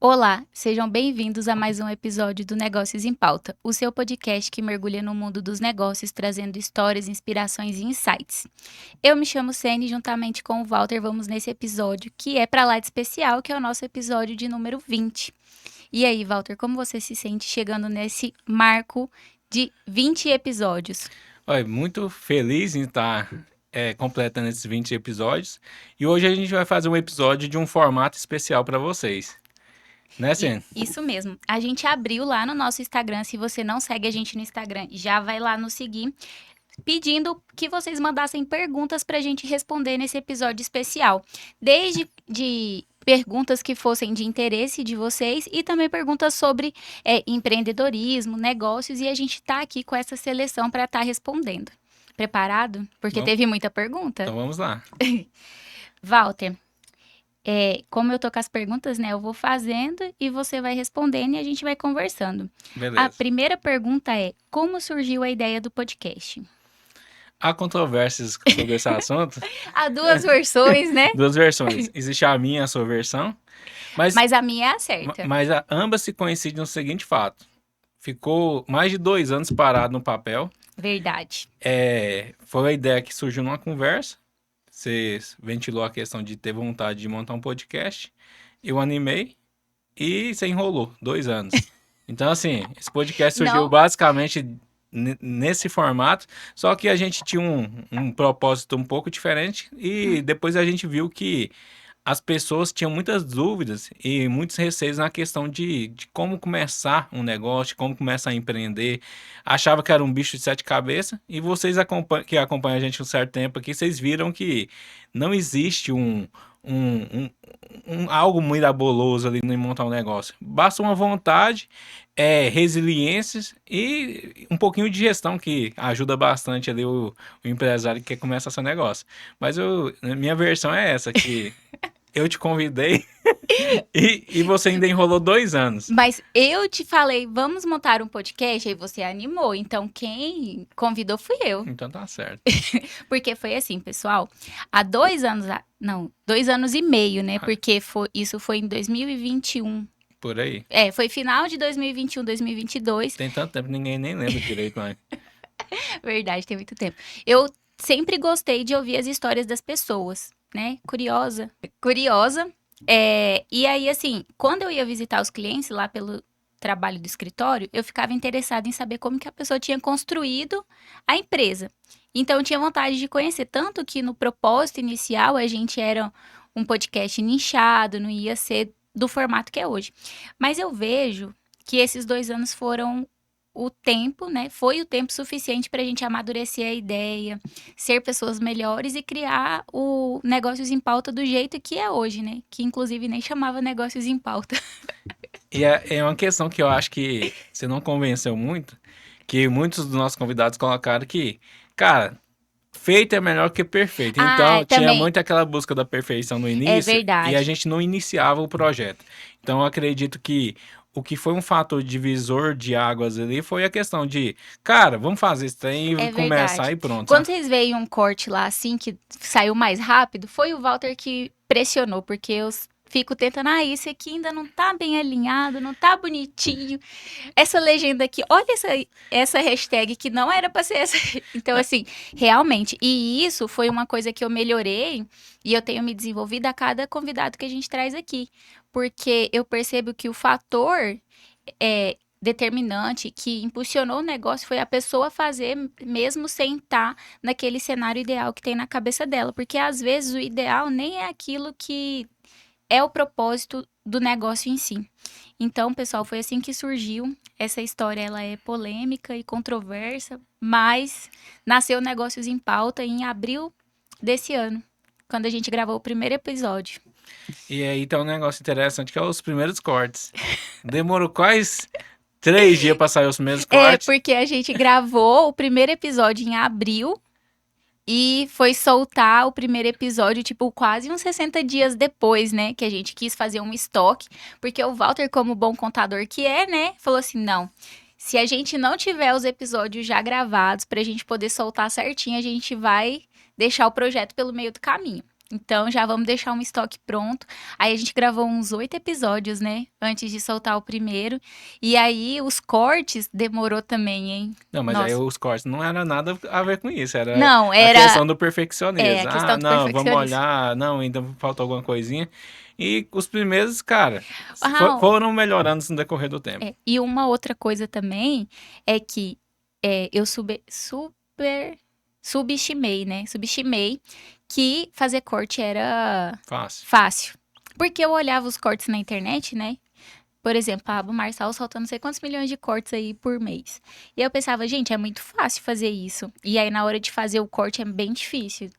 Olá, sejam bem-vindos a mais um episódio do Negócios em Pauta, o seu podcast que mergulha no mundo dos negócios, trazendo histórias, inspirações e insights. Eu me chamo Sene e juntamente com o Walter vamos nesse episódio que é pra lá de especial, que é o nosso episódio de número 20. E aí, Walter, como você se sente chegando nesse marco de 20 episódios? Olha, muito feliz em estar completando esses 20 episódios. E hoje a gente vai fazer um episódio de um formato especial para vocês. Né, Sen? Isso mesmo. A gente abriu lá no nosso Instagram. Se você não segue a gente no Instagram, já vai lá nos seguir, pedindo que vocês mandassem perguntas para a gente responder nesse episódio especial. Desde de perguntas que fossem de interesse de vocês e também perguntas sobre empreendedorismo, negócios, e a gente está aqui com essa seleção para estar respondendo. Preparado? Porque Vamos- teve muita pergunta. Então vamos lá. Walter, como eu tô com as perguntas, né? Eu vou fazendo e você vai respondendo e a gente vai conversando. A Beleza. primeira pergunta é: como surgiu a ideia do podcast? Há controvérsias sobre esse assunto. Há duas versões, né? Duas versões. Existe a minha e a sua versão. Mas, Mas a minha é a certa. ambas se coincidem no seguinte fato. Ficou mais de 2 anos parado no papel. Verdade. Foi uma ideia que surgiu numa conversa. Você ventilou a questão de ter vontade de montar um podcast. Eu animei e você enrolou 2 anos. Então, assim, esse podcast surgiu Não, basicamente nesse formato, só que a gente tinha um propósito um pouco diferente e depois a gente viu que as pessoas tinham muitas dúvidas e muitos receios na questão de como começar um negócio, de como começar a empreender. Achava que era um bicho de sete cabeças e vocês que acompanham a gente um certo tempo aqui, vocês viram que não existe um, um- algo miraboloso ali em montar um negócio. Basta uma vontade, resiliência e um pouquinho de gestão que ajuda bastante ali o empresário que quer começar seu negócio. Mas minha versão é essa, que eu te convidei e você ainda enrolou 2 anos. mas eu te falei, vamos montar um podcast, aí você animou. Então, quem convidou fui eu. Então tá certo. Porque foi assim, pessoal, há 2 anos, não, 2 anos e meio, né? Porque isso foi em 2021. Por aí. Foi final de 2021, 2022. Tem tanto tempo que ninguém nem lembra direito, mas... Verdade, tem muito tempo. Eu sempre gostei de ouvir as histórias das pessoas, né? Curiosa. Curiosa. E aí, assim, quando eu ia visitar os clientes lá pelo trabalho do escritório, eu ficava interessada em saber como que a pessoa tinha construído a empresa. Então, eu tinha vontade de conhecer. Tanto que no propósito inicial, a gente era um podcast nichado, não ia ser do formato que é hoje. Mas eu vejo que esses 2 anos foram o tempo, né? Foi o tempo suficiente para a gente amadurecer a ideia, ser pessoas melhores e criar o Negócios em Pauta do jeito que é hoje, né? Que inclusive nem chamava Negócios em Pauta. E é uma questão que eu acho que você não convenceu muito, que muitos dos nossos convidados colocaram que, cara, feito é melhor que perfeito. Ah, Então, tinha também. muito aquela busca da perfeição no É início e a verdade. gente não iniciava o projeto. Então, eu acredito que o que foi um fator divisor de águas ali foi a questão de, cara, vamos fazer isso trem e É começar verdade. e pronto, Quando sabe? vocês veem um corte lá assim que saiu mais rápido, foi o Walter que pressionou, porque eu fico tentando, isso aqui ainda não tá bem alinhado, não tá bonitinho. Essa legenda aqui, olha essa hashtag que não era pra ser essa. Então, assim, realmente. E isso foi uma coisa que eu melhorei e eu tenho me desenvolvido a cada convidado que a gente traz aqui. Porque eu percebo que o fator determinante que impulsionou o negócio foi a pessoa fazer mesmo sem estar naquele cenário ideal que tem na cabeça dela. Porque às vezes o ideal nem é aquilo que é o propósito do negócio em si. Então, pessoal, foi assim que surgiu. Essa história ela é polêmica e controversa, mas nasceu Negócios em Pauta em abril desse ano, quando a gente gravou o primeiro episódio. E aí tem um negócio interessante que é os primeiros cortes. Demorou quase 3 dias pra sair os primeiros cortes. Porque a gente gravou o primeiro episódio em abril e foi soltar o primeiro episódio, tipo, quase uns 60 dias depois, né? Que a gente quis fazer um estoque. Porque o Walter, como bom contador que é, né? Falou assim, não, se a gente não tiver os episódios já gravados pra gente poder soltar certinho, a gente vai deixar o projeto pelo meio do caminho. Então já vamos deixar um estoque pronto. Aí a gente gravou uns 8 episódios, né? Antes de soltar o primeiro. E aí os cortes demorou também, hein? Não, mas aí Nossa. os cortes não era nada a ver com isso, era Não, a era questão do a perfeccionismo. Ah, questão do não, vamos perfeccionismo. olhar, não, ainda falta alguma coisinha. E os primeiros, cara, Ah, foram melhorando no decorrer do tempo. e uma outra coisa também é que eu subestimei, né? Subestimei que fazer corte era Fácil. fácil. Porque eu olhava os cortes na internet, né? Por exemplo, a Pablo Marçal soltando não sei quantos milhões de cortes aí por mês. E eu pensava, gente, é muito fácil fazer isso. E aí, na hora de fazer o corte, é bem difícil.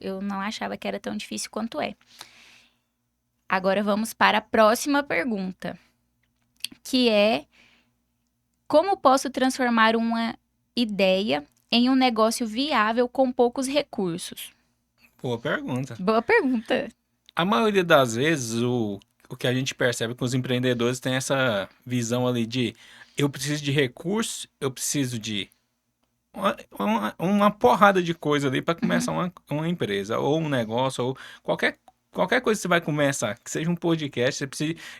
Eu não achava que era tão difícil quanto é. Agora vamos para a próxima pergunta, que é: como posso transformar uma ideia em um negócio viável com poucos recursos? Boa pergunta. Boa pergunta. A maioria das vezes, o que a gente percebe com os empreendedores tem essa visão ali de eu preciso de recursos, eu preciso de uma porrada de coisa ali para Uhum, começar uma empresa, ou um negócio, ou qualquer coisa que você vai começar, que seja um podcast,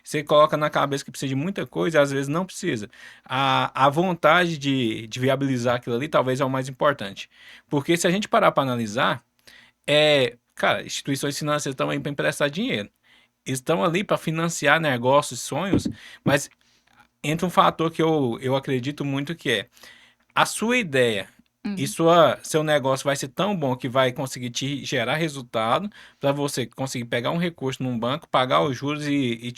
você coloca na cabeça que precisa de muita coisa e às vezes não precisa. A vontade de viabilizar aquilo ali talvez é o mais importante. Porque se a gente parar para analisar, cara, instituições financeiras estão aí para emprestar dinheiro. Eles estão ali para financiar negócios, sonhos, mas entra um fator que eu acredito muito que é a sua ideia e uhum. seu negócio vai ser tão bom que vai conseguir te gerar resultado para você conseguir pegar um recurso num banco, pagar os juros e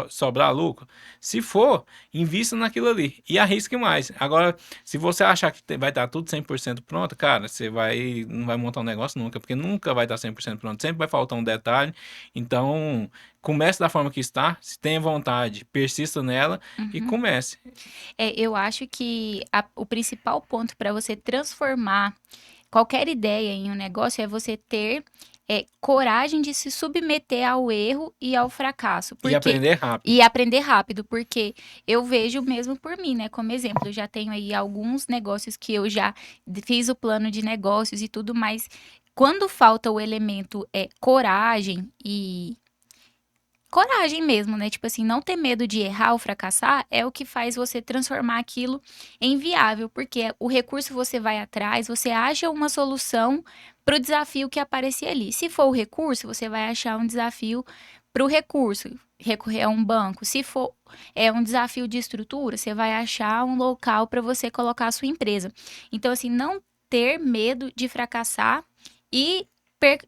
sobrar lucro. Se for, invista naquilo ali e arrisque mais. Agora, se você achar que vai estar tudo 100% pronto, cara, não vai montar um negócio nunca, porque nunca vai estar 100% pronto, sempre vai faltar um detalhe. Então, comece da forma que está, se tenha vontade, persista nela e Uhum. comece. Eu acho que o principal ponto para você transformar qualquer ideia em um negócio é você ter coragem de se submeter ao erro e ao fracasso. E Porque aprender rápido. e aprender rápido, porque eu vejo mesmo por mim, né? Como exemplo, eu já tenho aí alguns negócios que eu já fiz o plano de negócios e tudo, mas quando falta o elemento coragem e coragem mesmo, né? Tipo assim, não ter medo de errar ou fracassar é o que faz você transformar aquilo em viável, porque o recurso você vai atrás, você acha uma solução para o desafio que aparecer ali. Se for o recurso, você vai achar um desafio para o recurso, recorrer a um banco. Se for um desafio de estrutura, você vai achar um local para você colocar a sua empresa. Então, assim, não ter medo de fracassar e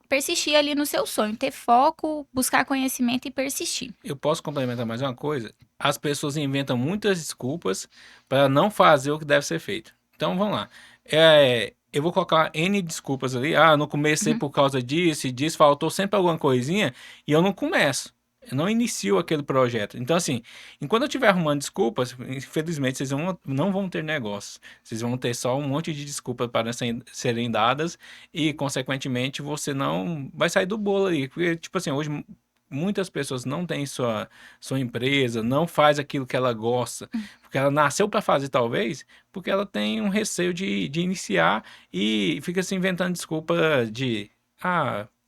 persistir ali no seu sonho, ter foco, buscar conhecimento e persistir. Eu posso complementar mais uma coisa? As pessoas inventam muitas desculpas para não fazer o que deve ser feito. Então vamos lá. Eu vou colocar N desculpas ali. Ah, não comecei Uhum. por causa disso e disso, faltou sempre alguma coisinha e eu não começo. Eu não inicio aquele projeto. Então, assim, enquanto eu estiver arrumando desculpas, infelizmente não vão ter negócio. Vocês vão ter só um monte de desculpas para serem dadas e, consequentemente, você não vai sair do bolo ali. Porque, tipo assim, hoje muitas pessoas não têm sua empresa, não faz aquilo que ela gosta, porque ela nasceu para fazer talvez, porque ela tem um receio de iniciar e fica se inventando desculpa de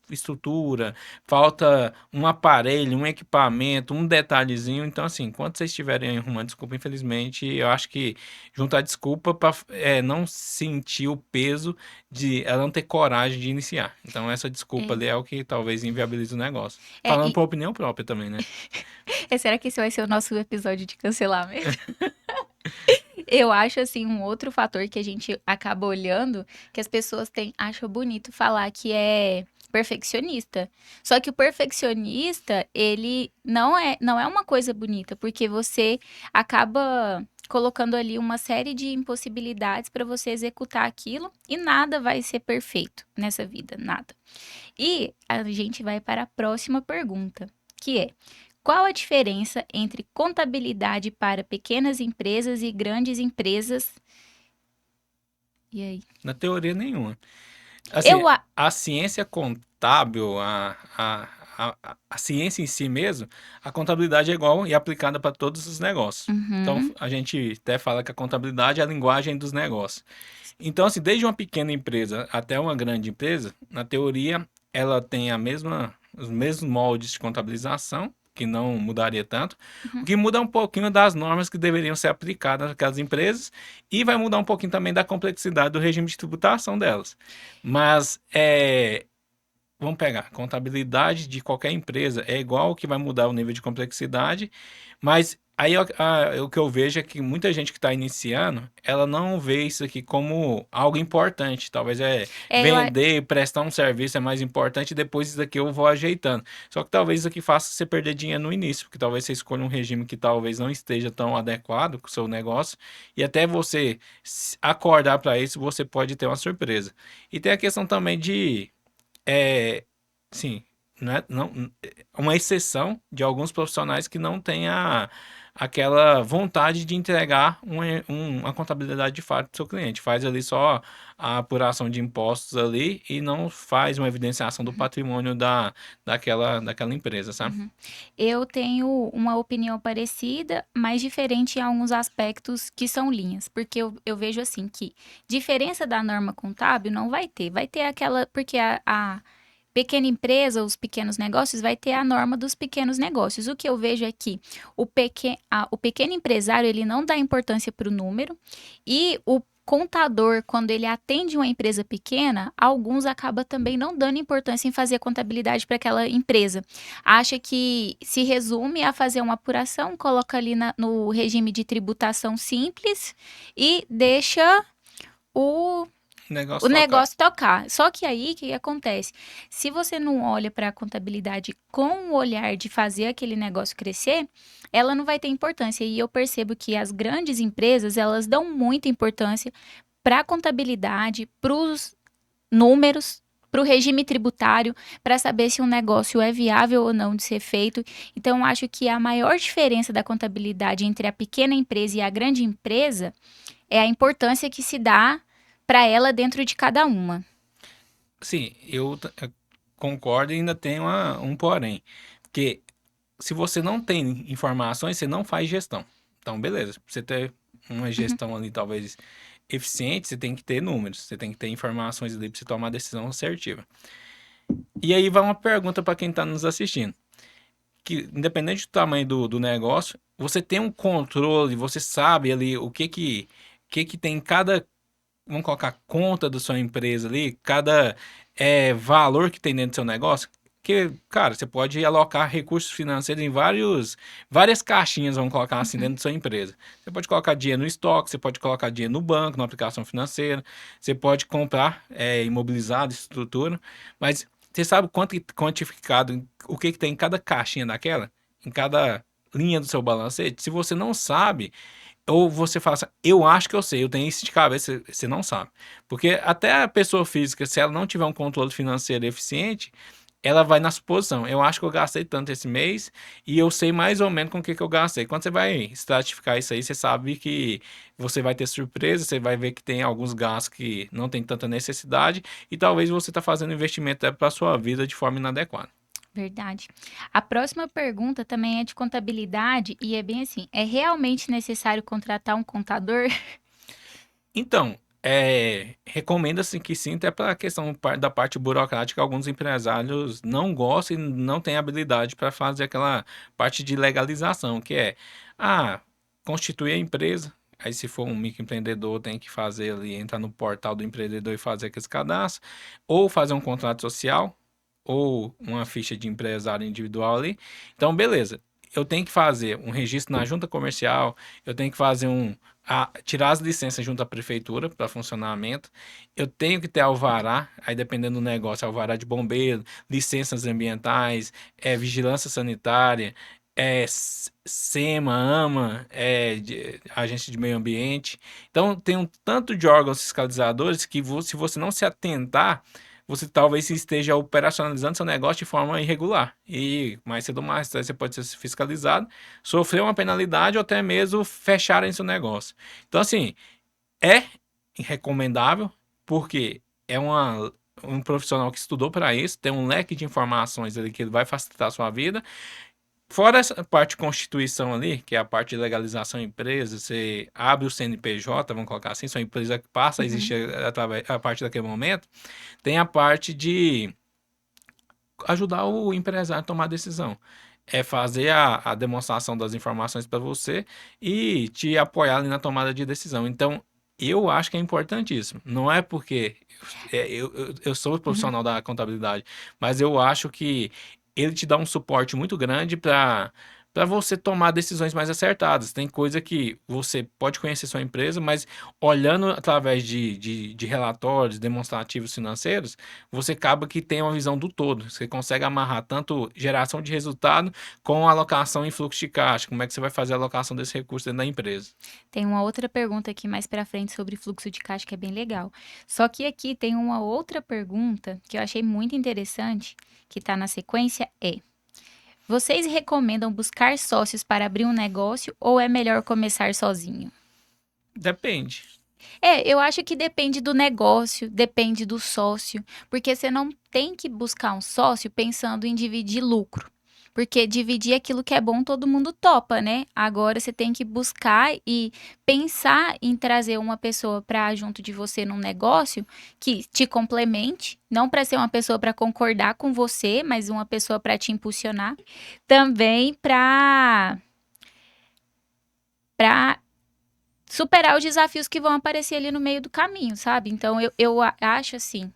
estrutura, falta um aparelho, um equipamento, um detalhezinho. Então, assim, enquanto vocês estiverem arrumando desculpa, infelizmente, eu acho que juntar desculpa para não sentir o peso de ela não ter coragem de iniciar. Então, essa desculpa É, ali é o que talvez inviabilize o negócio. é, Falando e- por opinião própria também, né? será que esse vai ser o nosso episódio de cancelamento? Eu acho, assim, um outro fator que a gente acaba olhando, que as pessoas acham bonito falar que é perfeccionista. Só que o perfeccionista, ele não é uma coisa bonita, porque você acaba colocando ali uma série de impossibilidades para você executar aquilo e nada vai ser perfeito nessa vida, nada. E a gente vai para a próxima pergunta, que é: qual a diferença entre contabilidade para pequenas empresas e grandes empresas? E aí? Na teoria nenhuma. Assim, Eu a... a ciência contábil, a ciência em si mesmo, a contabilidade é igual e aplicada para todos os negócios. Então, Uhum, a gente até fala que a contabilidade é a linguagem dos negócios. Então, assim, desde uma pequena empresa até uma grande empresa, na teoria, ela tem os mesmos moldes de contabilização, que não mudaria tanto. O Uhum. que muda um pouquinho das normas que deveriam ser aplicadas naquelas empresas e vai mudar um pouquinho também da complexidade do regime de tributação delas. Mas vamos pegar, contabilidade de qualquer empresa é igual, o que vai mudar o nível de complexidade, mas aí o que eu vejo é que muita gente que está iniciando, ela não vê isso aqui como algo importante. Talvez É, vender, prestar um serviço é mais importante, e depois isso aqui eu vou ajeitando. Só que talvez isso aqui faça você perder dinheiro no início, porque talvez você escolha um regime que talvez não esteja tão adequado com o seu negócio, e até você acordar para isso, você pode ter uma surpresa. E tem a questão também de é, sim, uma exceção de alguns profissionais que não têm aquela vontade de entregar uma contabilidade de fato para o seu cliente. Faz ali só a apuração de impostos ali e não faz uma evidenciação do patrimônio daquela empresa, sabe? uhum. Eu tenho uma opinião parecida, mas diferente em alguns aspectos que são linhas, porque eu vejo assim que diferença da norma contábil não vai ter. Vai ter aquela, porque a pequena empresa, os pequenos negócios, vai ter a norma dos pequenos negócios. O que eu vejo é que o pequeno empresário, ele não dá importância para o número, e o contador, quando ele atende uma empresa pequena, alguns acaba também não dando importância em fazer a contabilidade para aquela empresa. Acha que se resume a fazer uma apuração, coloca ali no regime de tributação simples e deixa o o Negócio tocar. negócio tocar. Só que aí, o que acontece? Se você não olha para a contabilidade com o olhar de fazer aquele negócio crescer, ela não vai ter importância. E eu percebo que as grandes empresas, elas dão muita importância para a contabilidade, para os números, para o regime tributário, para saber se um negócio é viável ou não de ser feito. Então, eu acho que a maior diferença da contabilidade entre a pequena empresa e a grande empresa é a importância que se dá para ela dentro de cada uma. Sim, eu concordo e ainda tem um porém. Porque se você não tem informações, você não faz gestão. Então, beleza. Pra você ter uma Uhum. gestão ali, talvez eficiente, você tem que ter números, você tem que ter informações ali para você tomar uma decisão assertiva. E aí vai uma pergunta para quem está nos assistindo. Que independente do tamanho do negócio, você tem um controle, você sabe ali o que que tem em cada, vamos colocar, conta da sua empresa ali, cada valor que tem dentro do seu negócio. Que, cara, você pode alocar recursos financeiros em várias caixinhas, vamos colocar assim, Uhum. dentro da sua empresa. Você pode colocar dinheiro no estoque, você pode colocar dinheiro no banco, numa aplicação financeira, você pode comprar imobilizado, estrutura, mas você sabe quantificado, o que que tem em cada caixinha daquela? Em cada linha do seu balancete? Se você não sabe, ou você fala assim, eu acho que eu sei, eu tenho isso de cabeça, você não sabe. Porque até a pessoa física, se ela não tiver um controle financeiro eficiente, ela vai na suposição. Eu acho que eu gastei tanto esse mês e eu sei mais ou menos com o que que eu gastei. Quando você vai estratificar isso aí, você sabe que você vai ter surpresa, você vai ver que tem alguns gastos que não tem tanta necessidade e talvez você está fazendo investimento para a sua vida de forma inadequada. Verdade. A próxima pergunta também é de contabilidade e é bem assim: é realmente necessário contratar um contador? Então, recomenda-se que sim, até para a questão da parte burocrática, alguns empresários não gostam e não têm habilidade para fazer aquela parte de legalização, que ah, constituir a empresa. Aí, se for um microempreendedor, tem que fazer ali, entrar no portal do empreendedor e fazer aquele cadastro, ou fazer um contrato social, ou uma ficha de empresário individual ali. Então, beleza. Eu tenho que fazer um registro na junta comercial, eu tenho que fazer tirar as licenças junto à prefeitura para funcionamento. Eu tenho que ter alvará, aí dependendo do negócio, alvará de bombeiro, licenças ambientais, vigilância sanitária, SEMA, AMA, agência de meio ambiente. Então tem um tanto de órgãos fiscalizadores que se você não se atentar, você talvez esteja operacionalizando seu negócio de forma irregular. E mais cedo ou mais tarde você pode ser fiscalizado, sofrer uma penalidade ou até mesmo fecharem seu negócio. Então, assim, é recomendável porque um profissional que estudou para isso, tem um leque de informações ali que ele vai facilitar a sua vida. Fora essa parte de constituição ali, que é a parte de legalização da empresa, você abre o CNPJ, vamos colocar assim, sua empresa passa a Uhum. existir através, a partir daquele momento, tem a parte de ajudar o empresário a tomar a decisão. É fazer a demonstração das informações para você e te apoiar ali na tomada de decisão. Então, eu acho que é importantíssimo. Não é porque eu sou Uhum. profissional da contabilidade, mas eu acho que ele te dá um suporte muito grande para você tomar decisões mais acertadas. Tem coisa que você pode conhecer sua empresa, mas olhando através de relatórios demonstrativos financeiros, você acaba que tem uma visão do todo. Você consegue amarrar tanto geração de resultado com alocação em fluxo de caixa. Como é que você vai fazer a alocação desse recurso dentro da empresa? Tem uma outra pergunta aqui mais pra frente sobre fluxo de caixa que é bem legal. Só que aqui tem uma outra pergunta que eu achei muito interessante, que tá na sequência, é: vocês recomendam buscar sócios para abrir um negócio ou é melhor começar sozinho? Depende. Eu acho que depende do negócio, depende do sócio, porque você não tem que buscar um sócio pensando em dividir lucro. Porque dividir aquilo que é bom todo mundo topa, né? Agora você tem que buscar e pensar em trazer uma pessoa para junto de você num negócio que te complemente, não para ser uma pessoa para concordar com você, mas uma pessoa para te impulsionar, também para superar os desafios que vão aparecer ali no meio do caminho, sabe? Então, acho assim,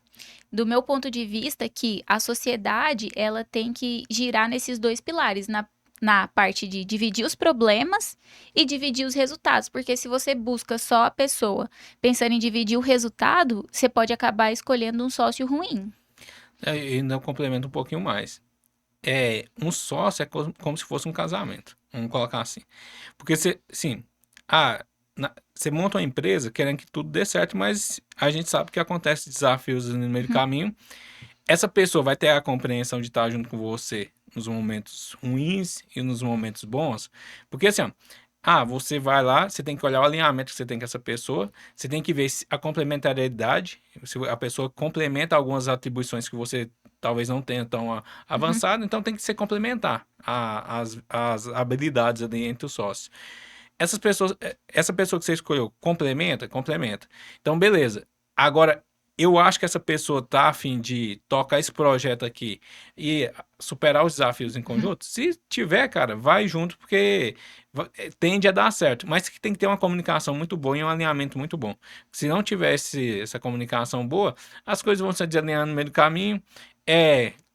do meu ponto de vista, que a sociedade, ela tem que girar nesses dois pilares, na parte de dividir os problemas e dividir os resultados. Porque se você busca só a pessoa pensando em dividir o resultado, você pode acabar escolhendo um sócio ruim. E ainda eu complemento um pouquinho mais. Um sócio é como se fosse um casamento. Vamos colocar assim. Porque você, sim, você monta uma empresa querendo que tudo dê certo, mas a gente sabe que acontece desafios no meio do Uhum, caminho. Essa pessoa vai ter a compreensão de estar junto com você nos momentos ruins e nos momentos bons. Porque assim, ó, você vai lá, você tem que olhar o alinhamento que você tem com essa pessoa, você tem que ver a complementariedade, se a pessoa complementa algumas atribuições que você talvez não tenha tão uhum. avançado, então tem que ser complementar as habilidades ali entre os sócios. Essa pessoa que você escolheu, complementa? Complementa. Então, beleza. Agora, eu acho que essa pessoa tá a fim de tocar esse projeto aqui e superar os desafios em Uhum. conjunto. Se tiver, cara, vai junto, porque tende a dar certo. Mas que tem que ter uma comunicação muito boa e um alinhamento muito bom. Se não tivesse essa comunicação boa, as coisas vão se desalinhando no meio do caminho.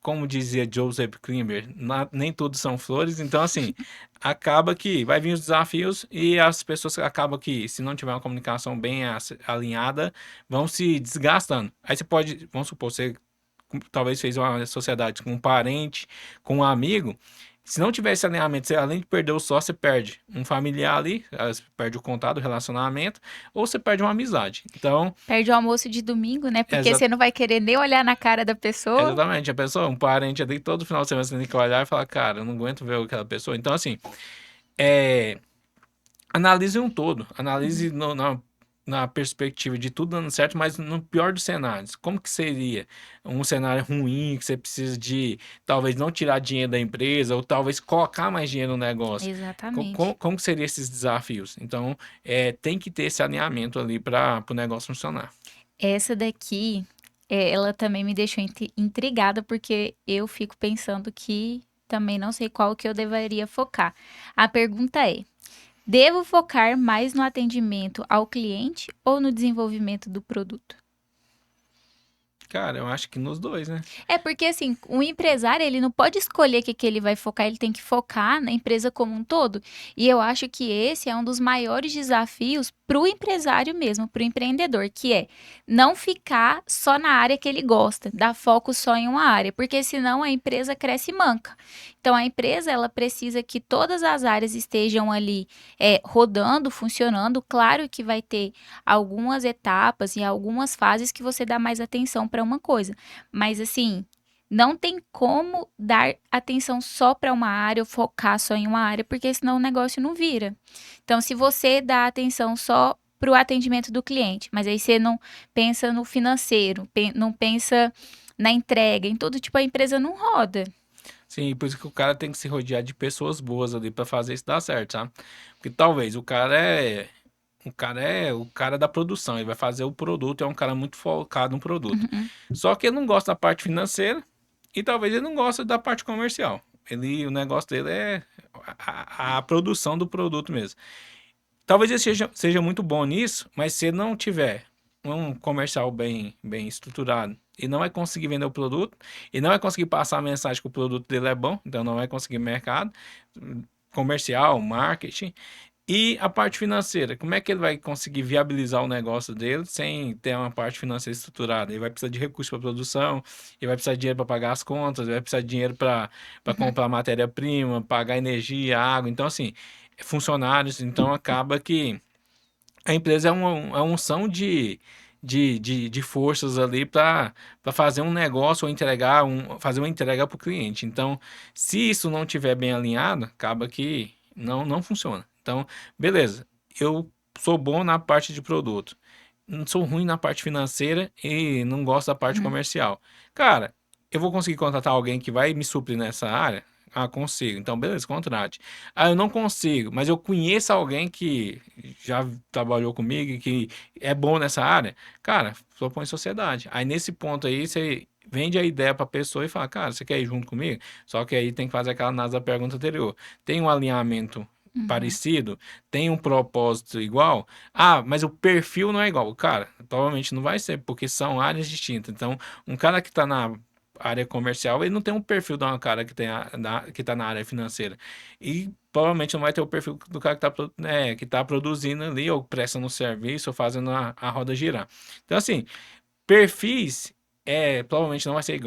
Como dizia Joseph Klimber, nem tudo são flores. Então, assim, acaba que vai vir os desafios e as pessoas acabam que, se não tiver uma comunicação bem alinhada, vão se desgastando. Aí você pode, vamos supor, você talvez fez uma sociedade com um parente, com um amigo. Se não tiver esse alinhamento, você, além de perder o sócio, você perde um familiar ali, você perde o contato, o relacionamento, ou você perde uma amizade. Então, Perde o almoço de domingo, né? Porque exa- você não vai querer nem olhar na cara da pessoa. exatamente, a pessoa, um parente ali, todo final de semana você tem que olhar e falar, cara, eu não aguento ver aquela pessoa. Então, assim, é, analise um todo, analise na perspectiva de tudo dando certo, mas no pior dos cenários. Como que seria um cenário ruim que você precisa de talvez não tirar dinheiro da empresa ou talvez colocar mais dinheiro no negócio? Exatamente. Como que seriam esses desafios? Então, tem que ter esse alinhamento ali para o negócio funcionar. Essa daqui, ela também me deixou intrigada, porque eu fico pensando que também não sei qual que eu deveria focar. A pergunta é: devo focar mais no atendimento ao cliente ou no desenvolvimento do produto? Cara, eu acho que nos dois, né? É porque assim, o empresário, ele não pode escolher o que que ele vai focar, ele tem que focar na empresa como um todo. E eu acho que esse é um dos maiores desafios para o empresário mesmo, para o empreendedor, que é não ficar só na área que ele gosta, dar foco só em uma área, porque senão a empresa cresce manca. Então a empresa, ela precisa que todas as áreas estejam ali rodando, funcionando. Claro que vai ter algumas etapas e algumas fases que você dá mais atenção para uma coisa. Mas assim, não tem como dar atenção só para uma área ou focar só em uma área, porque senão o negócio não vira. Então, se você dá atenção só para o atendimento do cliente, mas aí você não pensa no financeiro, não pensa na entrega, em tudo, tipo, a empresa não roda. Sim, por isso que o cara tem que se rodear de pessoas boas ali para fazer isso dar certo, sabe? Porque talvez o cara da produção, ele vai fazer o produto, é um cara muito focado no produto. Uhum. Só que ele não gosta da parte financeira e talvez ele não goste da parte comercial. O negócio dele é a produção do produto mesmo. Talvez ele seja muito bom nisso, mas se ele não tiver um comercial bem estruturado e não vai conseguir vender o produto, e não vai conseguir passar a mensagem que o produto dele é bom, então não vai conseguir mercado, comercial, marketing. E a parte financeira, como é que ele vai conseguir viabilizar o negócio dele sem ter uma parte financeira estruturada? Ele vai precisar de recursos para produção, ele vai precisar de dinheiro para pagar as contas, ele vai precisar de dinheiro para Uhum. comprar matéria-prima, pagar energia, água. Então, assim, funcionários, então acaba que a empresa é uma unção de forças ali para fazer um negócio ou fazer uma entrega para o cliente. Então, se isso não estiver bem alinhado, acaba que não funciona. Então, beleza, eu sou bom na parte de produto, não sou ruim na parte financeira e não gosto da parte Uhum. comercial. Cara, eu vou conseguir contratar alguém que vai me suprir nessa área? Ah, consigo. Então, beleza, contrate. Ah, eu não consigo, mas eu conheço alguém que já trabalhou comigo e que é bom nessa área. Cara, propõe sociedade. Aí, nesse ponto aí, você vende a ideia para a pessoa e fala, cara, você quer ir junto comigo? Só que aí tem que fazer aquela análise da pergunta anterior. Tem um alinhamento Uhum. parecido? Tem um propósito igual? Ah, mas o perfil não é igual. Cara, provavelmente não vai ser, porque são áreas distintas. Então, um cara que está na área comercial, ele não tem um perfil de uma cara que tá na área financeira. E provavelmente não vai ter o perfil do cara que tá produzindo ali, ou prestando serviço, ou fazendo a roda girar. Então, assim, perfis provavelmente não vai ser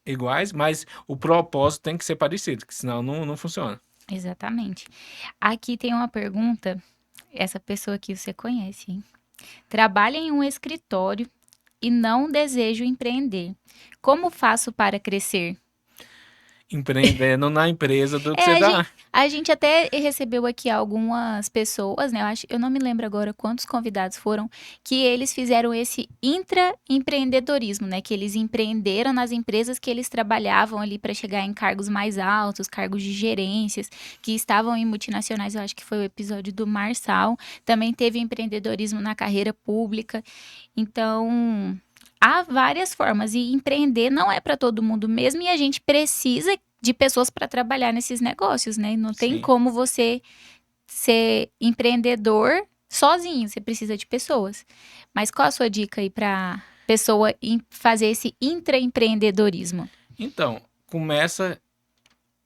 iguais, mas o propósito tem que ser parecido, que senão não funciona. Exatamente. Aqui tem uma pergunta. Essa pessoa aqui você conhece, hein? Trabalho em um escritório e não desejo empreender. Como faço para crescer? Empreendendo na empresa do que É, você a gente, dá. a gente até recebeu aqui algumas pessoas, né? Eu não me lembro agora quantos convidados foram, que eles fizeram esse intraempreendedorismo, né? Que eles empreenderam nas empresas que eles trabalhavam ali para chegar em cargos mais altos, cargos de gerências, que estavam em multinacionais. Eu acho que foi o episódio do Marçal. Também teve empreendedorismo na carreira pública. Então, há várias formas e empreender não é para todo mundo mesmo e a gente precisa de pessoas para trabalhar nesses negócios, né? Não tem Sim. como você ser empreendedor sozinho, você precisa de pessoas. Mas qual a sua dica aí para pessoa fazer esse intraempreendedorismo? Então, começa.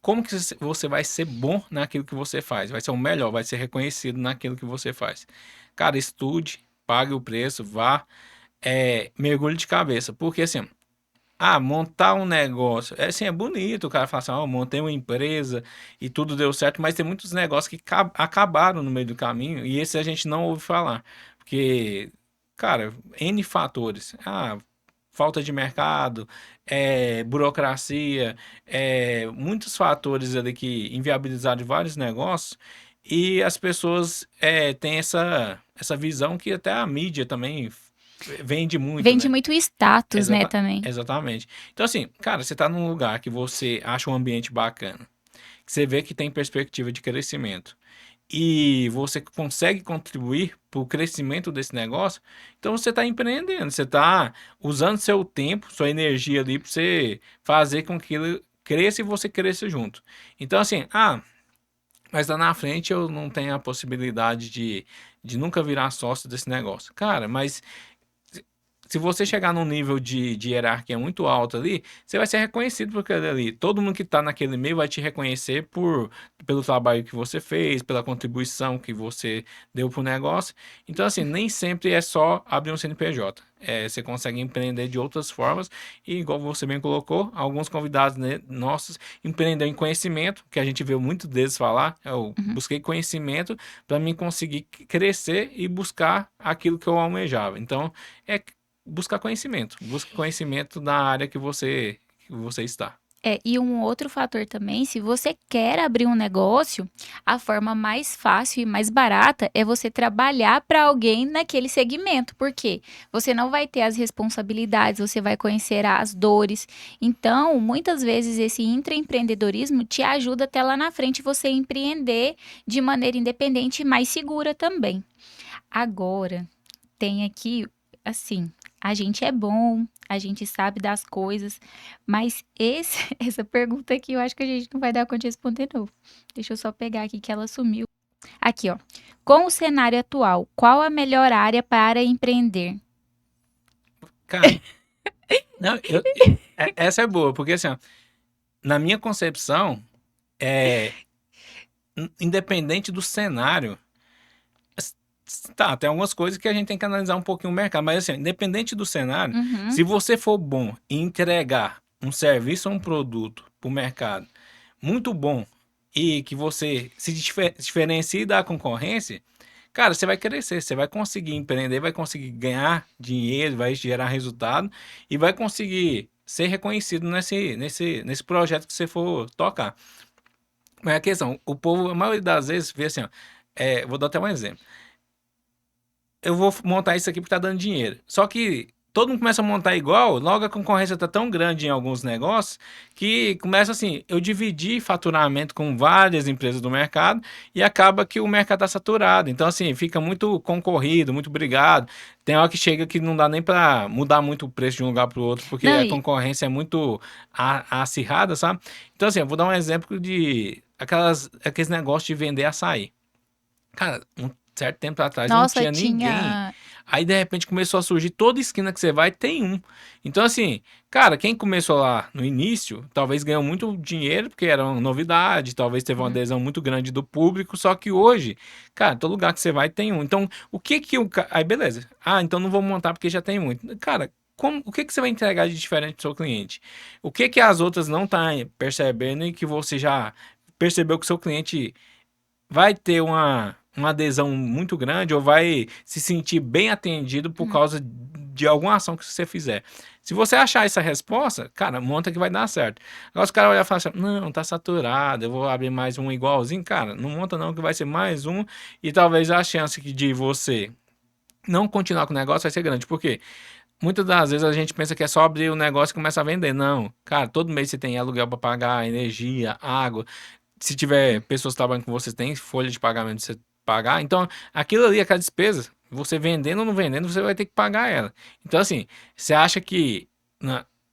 Como que você vai ser bom naquilo que você faz? Vai ser o melhor, vai ser reconhecido naquilo que você faz. Cara, estude, pague o preço, vá, mergulhe de cabeça. Porque assim, montar um negócio, é bonito, o cara fala assim, montei uma empresa e tudo deu certo, mas tem muitos negócios que acabaram no meio do caminho e esse a gente não ouve falar. Porque, cara, N fatores. Falta de mercado, burocracia, muitos fatores ali que inviabilizaram vários negócios e as pessoas têm essa visão que até a mídia também vende muito, Vende né? muito status, né, Exata, também. exatamente. Então, assim, cara, você tá num lugar que você acha um ambiente bacana, que você vê que tem perspectiva de crescimento e você consegue contribuir para o crescimento desse negócio, então você está empreendendo, você está usando seu tempo, sua energia ali para você fazer com que ele cresça e você cresça junto. Então, assim, mas lá na frente eu não tenho a possibilidade de nunca virar sócio desse negócio. Cara, mas se você chegar num nível de hierarquia muito alto ali, você vai ser reconhecido por aquele ali. Todo mundo que tá naquele meio vai te reconhecer pelo trabalho que você fez, pela contribuição que você deu pro negócio. Então, assim, nem sempre é só abrir um CNPJ. Você consegue empreender de outras formas e, igual você bem colocou, alguns convidados nossos empreenderam em conhecimento, que a gente vê muito deles falar. Eu Uhum. busquei conhecimento para mim conseguir crescer e buscar aquilo que eu almejava. Então, é buscar conhecimento. Busque conhecimento na área que você está. E um outro fator também, se você quer abrir um negócio, a forma mais fácil e mais barata é você trabalhar para alguém naquele segmento, porque você não vai ter as responsabilidades, você vai conhecer as dores. Então, muitas vezes esse intraempreendedorismo te ajuda até lá na frente você empreender de maneira independente e mais segura também. Agora, tem aqui, assim, a gente é bom, a gente sabe das coisas, mas essa pergunta aqui eu acho que a gente não vai dar conta de responder, não. Deixa eu só pegar aqui que ela sumiu. Aqui, ó. Com o cenário atual, qual a melhor área para empreender? Cara, não, essa é boa, porque assim, ó, na minha concepção, é, independente do cenário, tá, tem algumas coisas que a gente tem que analisar um pouquinho o mercado, mas assim, independente do cenário, Uhum. se você for bom em entregar um serviço ou um produto para o mercado muito bom e que você se diferencie da concorrência, cara, você vai crescer, você vai conseguir empreender, vai conseguir ganhar dinheiro, vai gerar resultado e vai conseguir ser reconhecido nesse projeto que você for tocar. Mas a questão, o povo, a maioria das vezes, vê assim, ó, vou dar até um exemplo. Eu vou montar isso aqui porque tá dando dinheiro. Só que todo mundo começa a montar igual, logo a concorrência tá tão grande em alguns negócios que começa assim, eu dividi faturamento com várias empresas do mercado e acaba que o mercado tá saturado. Então assim, fica muito concorrido, muito brigado. Tem hora que chega que não dá nem para mudar muito o preço de um lugar para o outro, porque Não, a concorrência é muito acirrada, sabe? Então assim, eu vou dar um exemplo de aqueles negócios de vender açaí. Cara, um certo tempo atrás não nossa, tinha ninguém. tinha. Aí de repente começou a surgir toda esquina que você vai, tem um. Então assim, cara, quem começou lá no início, talvez ganhou muito dinheiro porque era uma novidade, talvez teve uma adesão muito grande do público, só que hoje, cara, todo lugar que você vai tem um. Então, o que que aí beleza. Ah, então não vou montar porque já tem muito. Cara, o que que você vai entregar de diferente pro seu cliente? O que que as outras não estão percebendo e que você já percebeu que o seu cliente vai ter uma adesão muito grande ou vai se sentir bem atendido por Hum. causa de alguma ação que você fizer. Se você achar essa resposta, cara, monta que vai dar certo. Agora os caras olham e falam assim, não, tá saturado, eu vou abrir mais um igualzinho. Cara, não monta não que vai ser mais um e talvez a chance de você não continuar com o negócio vai ser grande. Por quê? Muitas das vezes a gente pensa que é só abrir o negócio e começar a vender. Não, cara, todo mês você tem aluguel para pagar, energia, água. Se tiver pessoas trabalhando com você, tem folha de pagamento pra você pagar. Então, aquilo ali, aquela despesa, você vendendo ou não vendendo, você vai ter que pagar ela. Então, assim, você acha que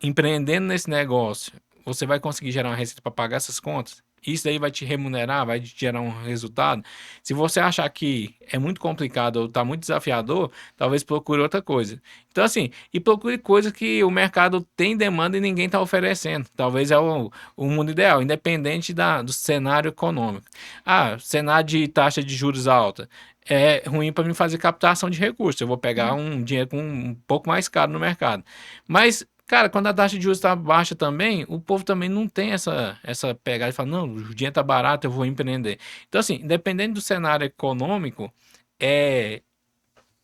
empreendendo nesse negócio, você vai conseguir gerar uma receita para pagar essas contas? Isso daí vai te remunerar, vai te gerar um resultado. Se você achar que é muito complicado ou está muito desafiador, talvez procure outra coisa. Então, assim, e procure coisas que o mercado tem demanda e ninguém está oferecendo. Talvez é o mundo ideal, independente do cenário econômico. Ah, cenário de taxa de juros alta. É ruim para mim fazer captação de recursos. Eu vou pegar um dinheiro com um pouco mais caro no mercado. Mas, cara, quando a taxa de juros está baixa também, o povo também não tem essa pegada e fala, não, o dinheiro está barato, eu vou empreender. Então, assim, independente do cenário econômico,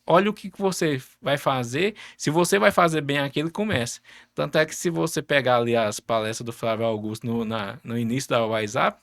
olha o que você vai fazer. Se você vai fazer bem aquilo, comece. Tanto é que se você pegar ali as palestras do Flávio Augusto no início da WhatsApp,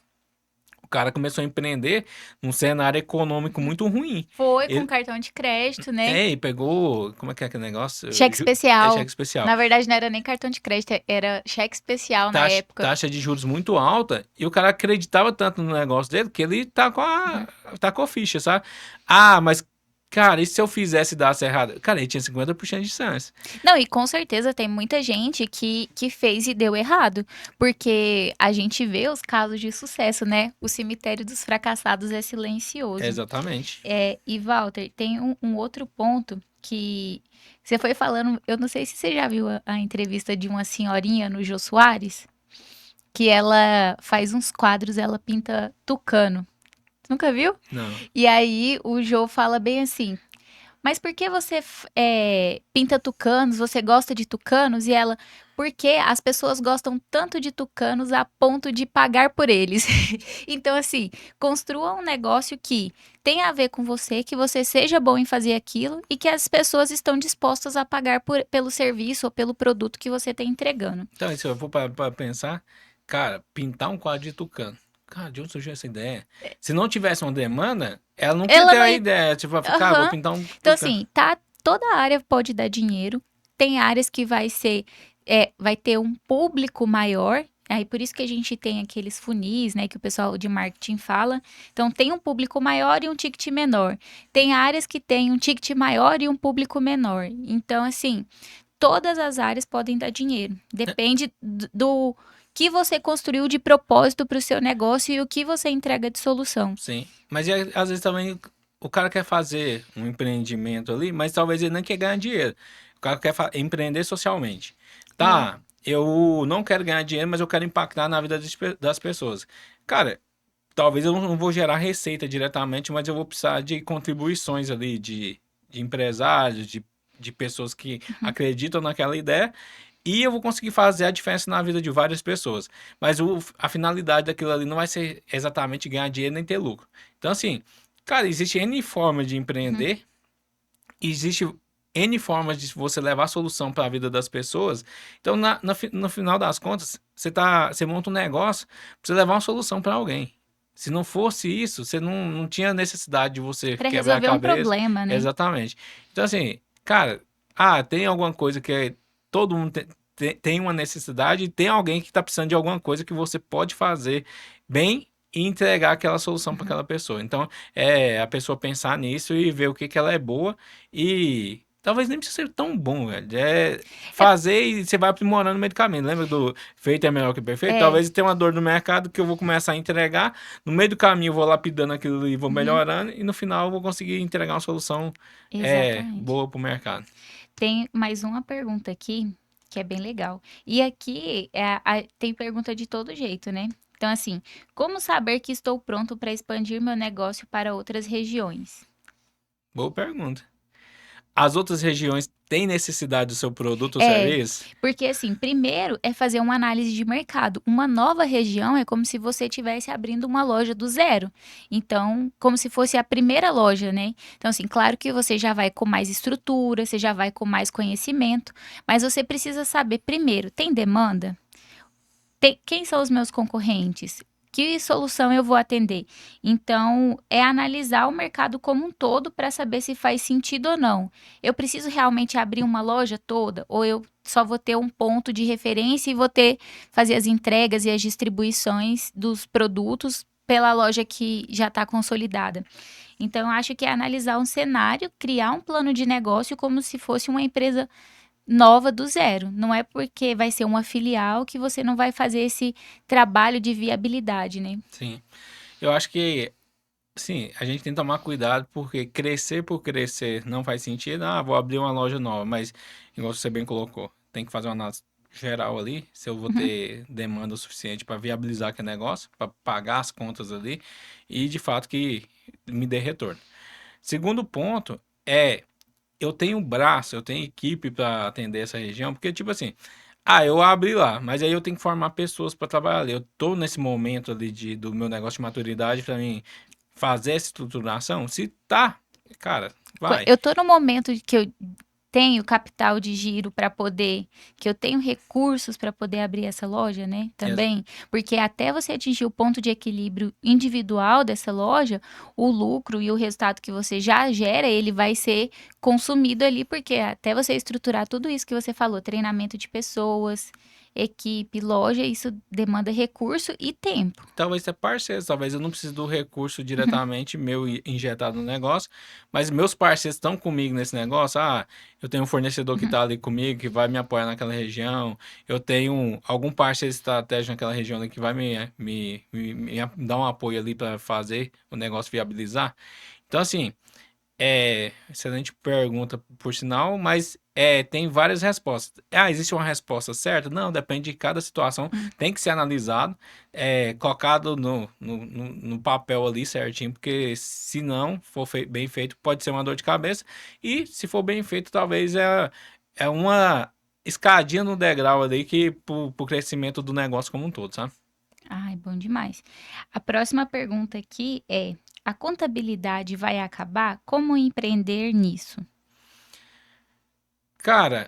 o cara começou a empreender num cenário econômico muito ruim. Foi com Ele, cartão de crédito, né? e pegou, como é que é aquele negócio? Cheque especial. Cheque especial. Na verdade, não era nem cartão de crédito, era cheque especial na época. Taxa de juros muito alta, e o cara acreditava tanto no negócio dele que ele tá com a ficha, sabe? Ah, mas, cara, e se eu fizesse e desse errado? Cara, ele tinha 50% de chance. Não, e com certeza tem muita gente que fez e deu errado. Porque a gente vê os casos de sucesso, né? O cemitério dos fracassados é silencioso. Exatamente. E Walter, tem um outro ponto que você foi falando. Eu não sei se você já viu a entrevista de uma senhorinha no Jô Soares, que ela faz uns quadros, ela pinta tucano. Nunca viu? Não. E aí o Jô fala bem assim. Mas por que você pinta tucanos? Você gosta de tucanos? E ela, porque as pessoas gostam tanto de tucanos a ponto de pagar por eles. Então, assim, construa um negócio que tenha a ver com você, que você seja bom em fazer aquilo e que as pessoas estão dispostas a pagar pelo serviço ou pelo produto que você está entregando. Então, se eu for para pensar, cara, pintar um quadro de tucano. Cara, de onde surgiu essa ideia? Se não tivesse uma demanda, ela não queria ter a ideia. Tipo, cara, vou pintar um tucano. Então, assim, toda área pode dar dinheiro. Tem áreas que vai ter um público maior Aí por isso que a gente tem aqueles funis, né, que o pessoal de marketing fala. Então tem um público maior e um ticket menor. Tem áreas que tem um ticket maior e um público menor. Então, assim, todas as áreas podem dar dinheiro. Depende do que você construiu de propósito para o seu negócio e o que você entrega de solução. Sim. Mas às vezes também o cara quer fazer um empreendimento ali, mas talvez ele não quer ganhar dinheiro. O cara quer empreender socialmente. É. Tá, eu não quero ganhar dinheiro, mas eu quero impactar na vida das pessoas. Cara, talvez eu não vou gerar receita diretamente, mas eu vou precisar de contribuições ali de empresários, de pessoas que Uhum. acreditam naquela ideia. E eu vou conseguir fazer a diferença na vida de várias pessoas. Mas a finalidade daquilo ali não vai ser exatamente ganhar dinheiro nem ter lucro. Então, assim, cara, existe N formas de Uhum. empreender, existe N formas de você levar a solução para a vida das pessoas. Então, no final das contas, você monta um negócio para você levar uma solução para alguém. Se não fosse isso, você não tinha necessidade de você Para quebrar a resolver um cabeça. problema, né? Exatamente. Então, assim, cara, tem alguma coisa que todo mundo tem uma necessidade e tem alguém que está precisando de alguma coisa que você pode fazer bem e entregar aquela solução para Uhum. aquela pessoa. Então, é a pessoa pensar nisso e ver o que ela é boa e talvez nem precise ser tão bom, velho. É É, fazer e você vai aprimorando no meio do caminho. Lembra do feito é melhor que perfeito? é, Talvez tenha uma dor no mercado que eu vou começar a entregar. No meio do caminho eu vou lapidando aquilo e vou uhum, melhorando. E no final eu vou conseguir entregar uma solução exatamente. boa para o mercado. Tem mais uma pergunta aqui que é bem legal. E aqui tem pergunta de todo jeito, né? Então, assim, como saber que estou pronto para expandir meu negócio para outras regiões? Boa pergunta. As outras regiões têm necessidade do seu produto ou É, serviço? porque assim, primeiro é fazer uma análise de mercado. Uma nova região é como se você estivesse abrindo uma loja do zero. Então, como se fosse a primeira loja, né? Então, assim, claro que você já vai com mais estrutura, você já vai com mais conhecimento, mas você precisa saber primeiro, tem demanda? Quem são os meus concorrentes? Que solução eu vou atender? Então, é analisar o mercado como um todo para saber se faz sentido ou não. Eu preciso realmente abrir uma loja toda? Ou eu só vou ter um ponto de referência e vou fazer as entregas e as distribuições dos produtos pela loja que já está consolidada? Então, eu acho que é analisar um cenário, criar um plano de negócio como se fosse uma empresa nova do zero. Não é porque vai ser uma filial que você não vai fazer esse trabalho de viabilidade, né? Sim. Eu acho que, sim, a gente tem que tomar cuidado porque crescer por crescer não faz sentido. Ah, vou abrir uma loja nova, mas, igual você bem colocou, tem que fazer uma análise geral ali, se eu vou Uhum. ter demanda o suficiente para viabilizar aquele negócio, para pagar as contas ali e, de fato, que me dê retorno. Segundo ponto é eu tenho braço, eu tenho equipe para atender essa região, porque tipo assim, eu abri lá, mas aí eu tenho que formar pessoas para trabalhar ali. Eu tô nesse momento ali do meu negócio de maturidade para mim fazer essa estruturação. Se tá, cara, vai. Eu tô no momento de que eu tenho capital de giro para poder, que eu tenho recursos para poder abrir essa loja, né? Ex- Também, porque até você atingir o ponto de equilíbrio individual dessa loja, o lucro e o resultado que você já gera, ele vai ser consumido ali, porque até você estruturar tudo isso que você falou, treinamento de pessoas, equipe, loja, isso demanda recurso e tempo. Talvez ser parceiros, talvez eu não precise do recurso diretamente meu injetado no negócio, mas meus parceiros estão comigo nesse negócio. Eu tenho um fornecedor que Uhum. está ali comigo, que vai me apoiar naquela região. Eu tenho algum parceiro estratégico naquela região ali que vai me dar um apoio ali para fazer o negócio viabilizar. Então, assim, excelente pergunta, por sinal, mas tem várias respostas. Existe uma resposta certa? Não, depende de cada situação. Uhum. Tem que ser analisado, colocado no papel ali certinho, porque se não for bem feito, pode ser uma dor de cabeça. E se for bem feito, talvez é uma escadinha no degrau ali que pro crescimento do negócio como um todo, sabe? Ai, bom demais. A próxima pergunta aqui é: a contabilidade vai acabar? Como empreender nisso? Cara,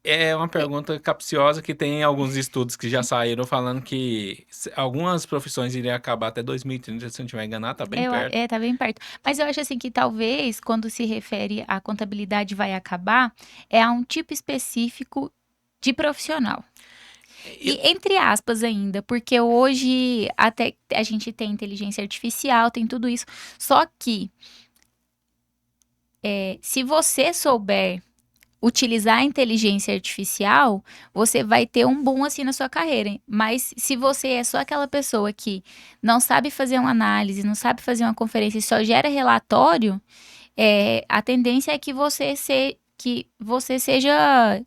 é uma E- pergunta capciosa que tem alguns estudos que já saíram falando que algumas profissões iriam acabar até 2030, se eu não estiver enganado, tá bem perto. tá bem perto. Mas eu acho assim que talvez, quando se refere à contabilidade vai acabar, é a um tipo específico de profissional. E- E entre aspas ainda, porque hoje até a gente tem inteligência artificial, tem tudo isso. Só que se você souber utilizar a inteligência artificial, você vai ter um boom assim na sua carreira. Mas se você é só aquela pessoa que não sabe fazer uma análise, não sabe fazer uma conferência e só gera relatório, a tendência é que você seja,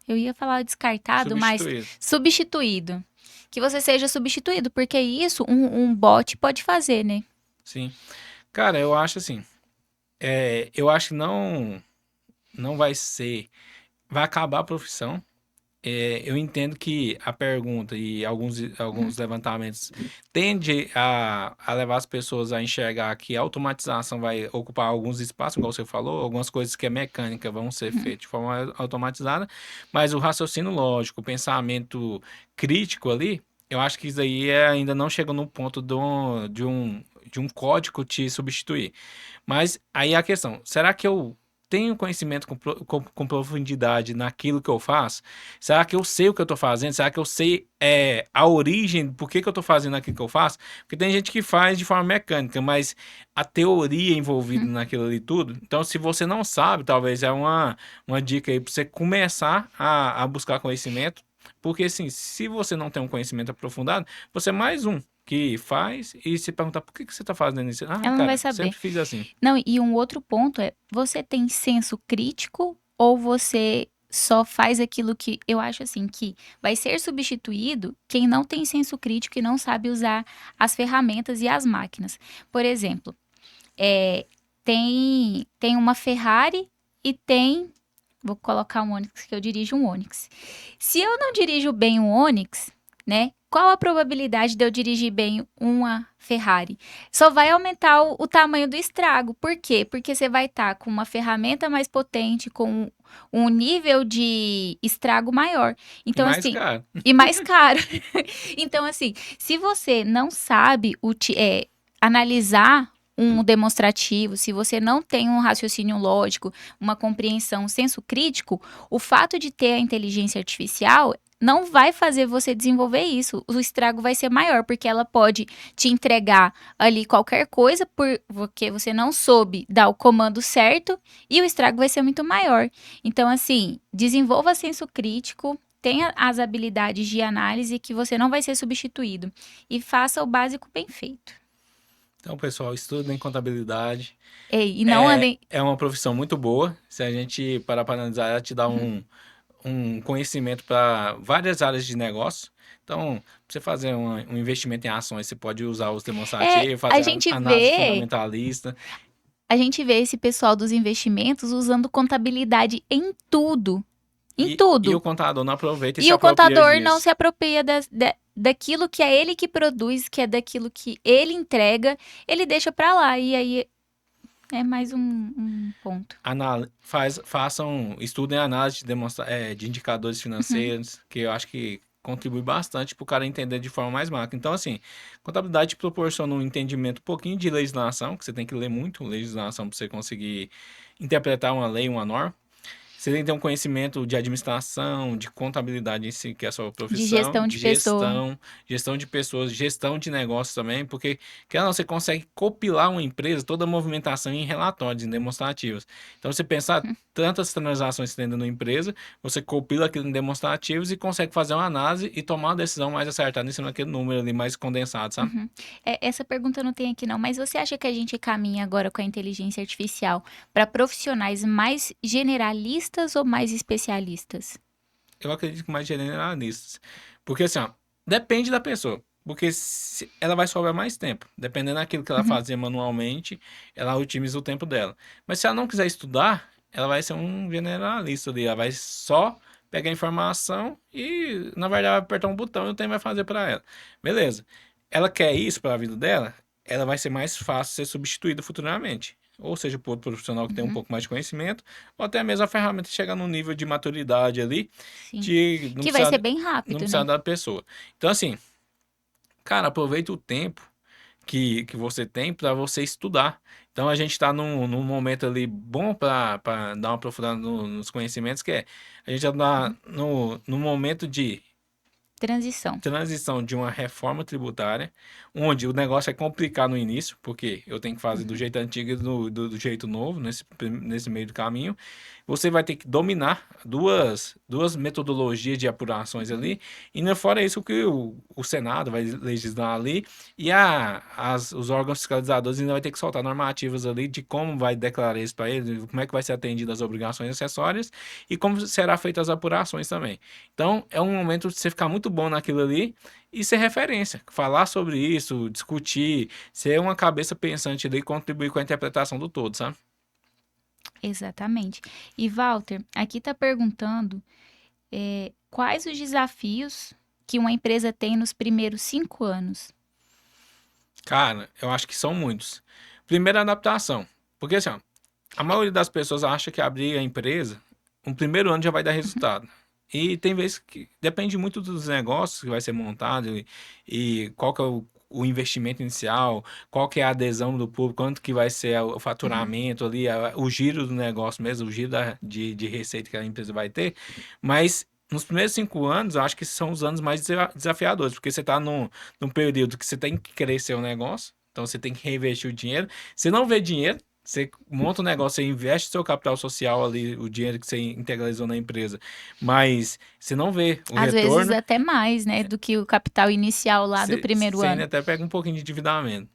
eu ia falar descartado, mas Substituído. substituído. Que você seja substituído, porque isso um bot pode fazer, né? Sim. Cara, eu acho assim. Eu acho que não vai ser. Vai acabar a profissão. Eu entendo que a pergunta e alguns levantamentos tende a levar as pessoas a enxergar que a automatização vai ocupar alguns espaços, igual você falou, algumas coisas que é mecânica vão ser feitas de forma automatizada, mas o raciocínio lógico, o pensamento crítico ali, eu acho que isso aí ainda não chega no ponto de um código te substituir. Mas aí a questão, será que eu tenho conhecimento com profundidade naquilo que eu faço? Será que eu sei o que eu tô fazendo? Será que eu sei a origem, por que que eu tô fazendo aquilo que eu faço? Porque tem gente que faz de forma mecânica, mas a teoria envolvida naquilo ali tudo. Então, se você não sabe, talvez é uma dica aí para você começar a buscar conhecimento. Porque, assim, se você não tem um conhecimento aprofundado, você é mais um que faz e se perguntar por que que você tá fazendo isso. Ah, Ela não vai cara, saber. sempre fiz assim. Não, e um outro ponto é, você tem senso crítico ou você só faz aquilo que eu acho assim que vai ser substituído quem não tem senso crítico e não sabe usar as ferramentas e as máquinas. Por exemplo, é, tem uma Ferrari e tem, vou colocar um Onix que eu dirijo um Onix. Se eu não dirijo bem um Onix, né? Qual a probabilidade de eu dirigir bem uma Ferrari? Só vai aumentar o tamanho do estrago. Por quê? Porque você vai estar com uma ferramenta mais potente, com um nível de estrago maior. E Então, mais assim, caro. e mais caro. Então, assim, se você não sabe analisar um demonstrativo, se você não tem um raciocínio lógico, uma compreensão, um senso crítico, o fato de ter a inteligência artificial não vai fazer você desenvolver isso. O estrago vai ser maior, porque ela pode te entregar ali qualquer coisa porque você não soube dar o comando certo e o estrago vai ser muito maior. Então, assim, desenvolva senso crítico, tenha as habilidades de análise que você não vai ser substituído e faça o básico bem feito. Então, pessoal, estudem contabilidade. Ei, e não É, andem. é uma profissão muito boa. Se a gente parar para analisar, ela te dá um conhecimento para várias áreas de negócio. Então, para você fazer um investimento em ações, você pode usar os É, demonstrativos, fazer a análise fundamentalista. a gente vê esse pessoal dos investimentos usando contabilidade em tudo, em E o tudo. contador não aproveita e se E o apropria contador não disso. se apropria daquilo que é ele que produz, que é daquilo que ele entrega, ele deixa pra lá. E aí é mais um ponto. Estudem análise de indicadores Uhum. financeiros, que eu acho que contribui bastante para o cara entender de forma mais macro. Então, assim, contabilidade proporciona um entendimento um pouquinho de legislação, que você tem que ler muito legislação para você conseguir interpretar uma lei, uma norma. Você tem que ter um conhecimento de administração, de contabilidade em si, que é a sua De profissão, gestão de de pessoa. gestão de pessoas, gestão de negócios também, porque querendo ou não, você consegue compilar uma empresa, toda a movimentação em relatórios, em demonstrativos. Então, você pensar tantas transações que tem dentro da empresa, você compila aquilo em demonstrativos e consegue fazer uma análise e tomar uma decisão mais acertada em cima daquele número ali mais condensado, sabe? Uhum. Essa pergunta não tem aqui não, mas você acha que a gente caminha agora com a inteligência artificial para profissionais mais generalistas ou mais especialistas? Eu acredito que mais generalistas. Porque assim, ó, depende da pessoa. Porque ela vai sobrar mais tempo. Dependendo daquilo que ela Uhum. fazer manualmente, ela otimiza o tempo dela. Mas se ela não quiser estudar, ela vai ser um generalista ali. Ela vai só pegar a informação e, na verdade, vai apertar um botão e o tempo vai fazer para ela. Beleza. Ela quer isso para a vida dela, ela vai ser mais fácil ser substituída futuramente. Ou seja, por outro profissional que tem um Uhum. pouco mais de conhecimento, ou até mesmo a ferramenta chegar num nível de maturidade ali Sim. de Que vai ser bem não rápido, precisar né? da pessoa. Então, assim, cara, aproveita o tempo que você tem para você estudar. Então, a gente está num momento ali bom para dar uma aprofundada nos conhecimentos, que é a gente já está no momento de transição de uma reforma tributária, onde o negócio é complicado no início, porque eu tenho que fazer do jeito antigo e do jeito novo, nesse meio do caminho. Você vai ter que dominar duas metodologias de apurações ali, e não fora isso que o Senado vai legislar ali, e os órgãos fiscalizadores ainda vai ter que soltar normativas ali de como vai declarar isso para ele, como é que vai ser atendido as obrigações acessórias, e como será feitas as apurações também. Então, é um momento de você ficar muito bom naquilo ali e ser referência. Falar sobre isso, discutir, ser uma cabeça pensante ali e contribuir com a interpretação do todo, sabe? Exatamente. E Walter, aqui está perguntando quais os desafios que uma empresa tem nos primeiros 5 anos. Cara, eu acho que são muitos. Primeiro, a adaptação. Porque assim, ó, a maioria das pessoas acha que abrir a empresa, no primeiro ano já vai dar resultado. E tem vezes que depende muito dos negócios que vai ser montado e qual que é o investimento inicial, qual que é a adesão do público, quanto que vai ser o Uhum. faturamento ali, o giro do negócio mesmo, o giro de receita que a empresa vai ter. Mas nos primeiros 5 anos, eu acho que são os anos mais desafiadores, porque você está num período que você tem que crescer o negócio, então você tem que reinvestir o dinheiro. Você não vê dinheiro, você monta um negócio, você investe seu capital social ali, o dinheiro que você integralizou na empresa, mas você não vê o Às vezes retorno, até mais, né, do que o capital inicial lá do primeiro você ainda ano. até pega um pouquinho de endividamento.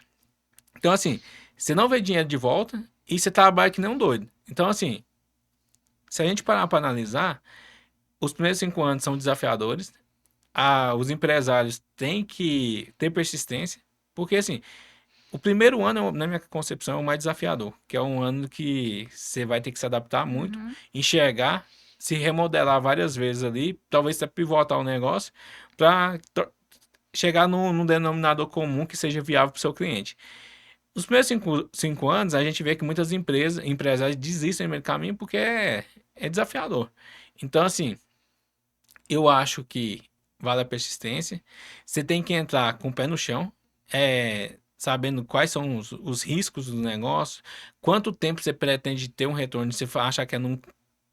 Então, assim, você não vê dinheiro de volta e você trabalha que nem um doido. Então, assim, se a gente parar para analisar, os primeiros 5 anos são desafiadores, os empresários têm que ter persistência, porque, assim, o primeiro ano, na minha concepção, é o mais desafiador, que é um ano que você vai ter que se adaptar muito, Uhum. enxergar, se remodelar várias vezes ali, talvez até pivotar o negócio, para chegar num denominador comum que seja viável para o seu cliente. Nos primeiros cinco anos, a gente vê que muitas empresários desistem no meio do caminho porque é desafiador. Então, assim, eu acho que vale a persistência. Você tem que entrar com o pé no chão, sabendo quais são os riscos do negócio, quanto tempo você pretende ter um retorno. Se você acha que é num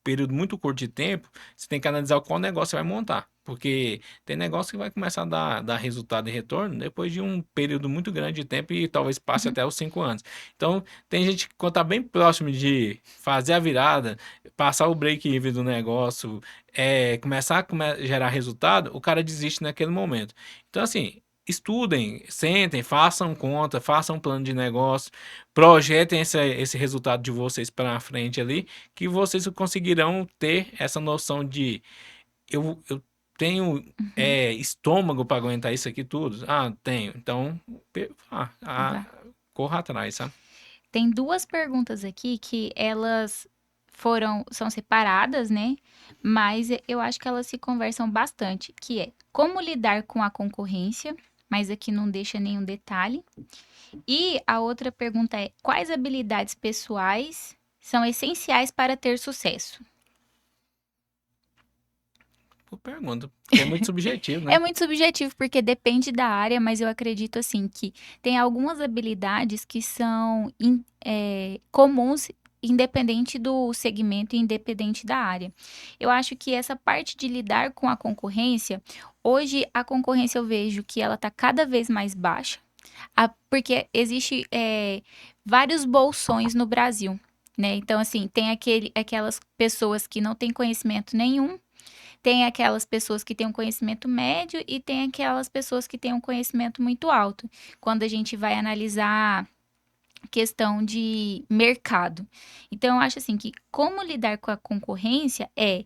período muito curto de tempo, você tem que analisar qual negócio você vai montar. Porque tem negócio que vai começar a dar resultado e retorno depois de um período muito grande de tempo e talvez passe Uhum. até os 5 anos. Então, tem gente que, quando está bem próximo de fazer a virada, passar o break-even do negócio, começar a gerar resultado, o cara desiste naquele momento. Então, assim, estudem, sentem, façam conta, façam um plano de negócio, projetem esse resultado de vocês para frente ali, que vocês conseguirão ter essa noção de eu tenho Uhum. estômago para aguentar isso aqui tudo. Ah, tenho. Então, Vá. corra atrás, sabe? Tem duas perguntas aqui que elas são separadas, né? Mas eu acho que elas se conversam bastante, que é como lidar com a concorrência, mas aqui não deixa nenhum detalhe. E a outra pergunta é: quais habilidades pessoais são essenciais para ter sucesso? Por pergunta, porque é muito subjetivo, É né? muito subjetivo porque depende da área, mas eu acredito assim que tem algumas habilidades que são comuns independente do segmento e independente da área. Eu acho que essa parte de lidar com a concorrência, hoje a concorrência eu vejo que ela está cada vez mais baixa, porque existe vários bolsões no Brasil, né? Então assim tem aquelas pessoas que não têm conhecimento nenhum, tem aquelas pessoas que têm um conhecimento médio e tem aquelas pessoas que têm um conhecimento muito alto. Quando a gente vai analisar questão de mercado. Então, eu acho assim que como lidar com a concorrência é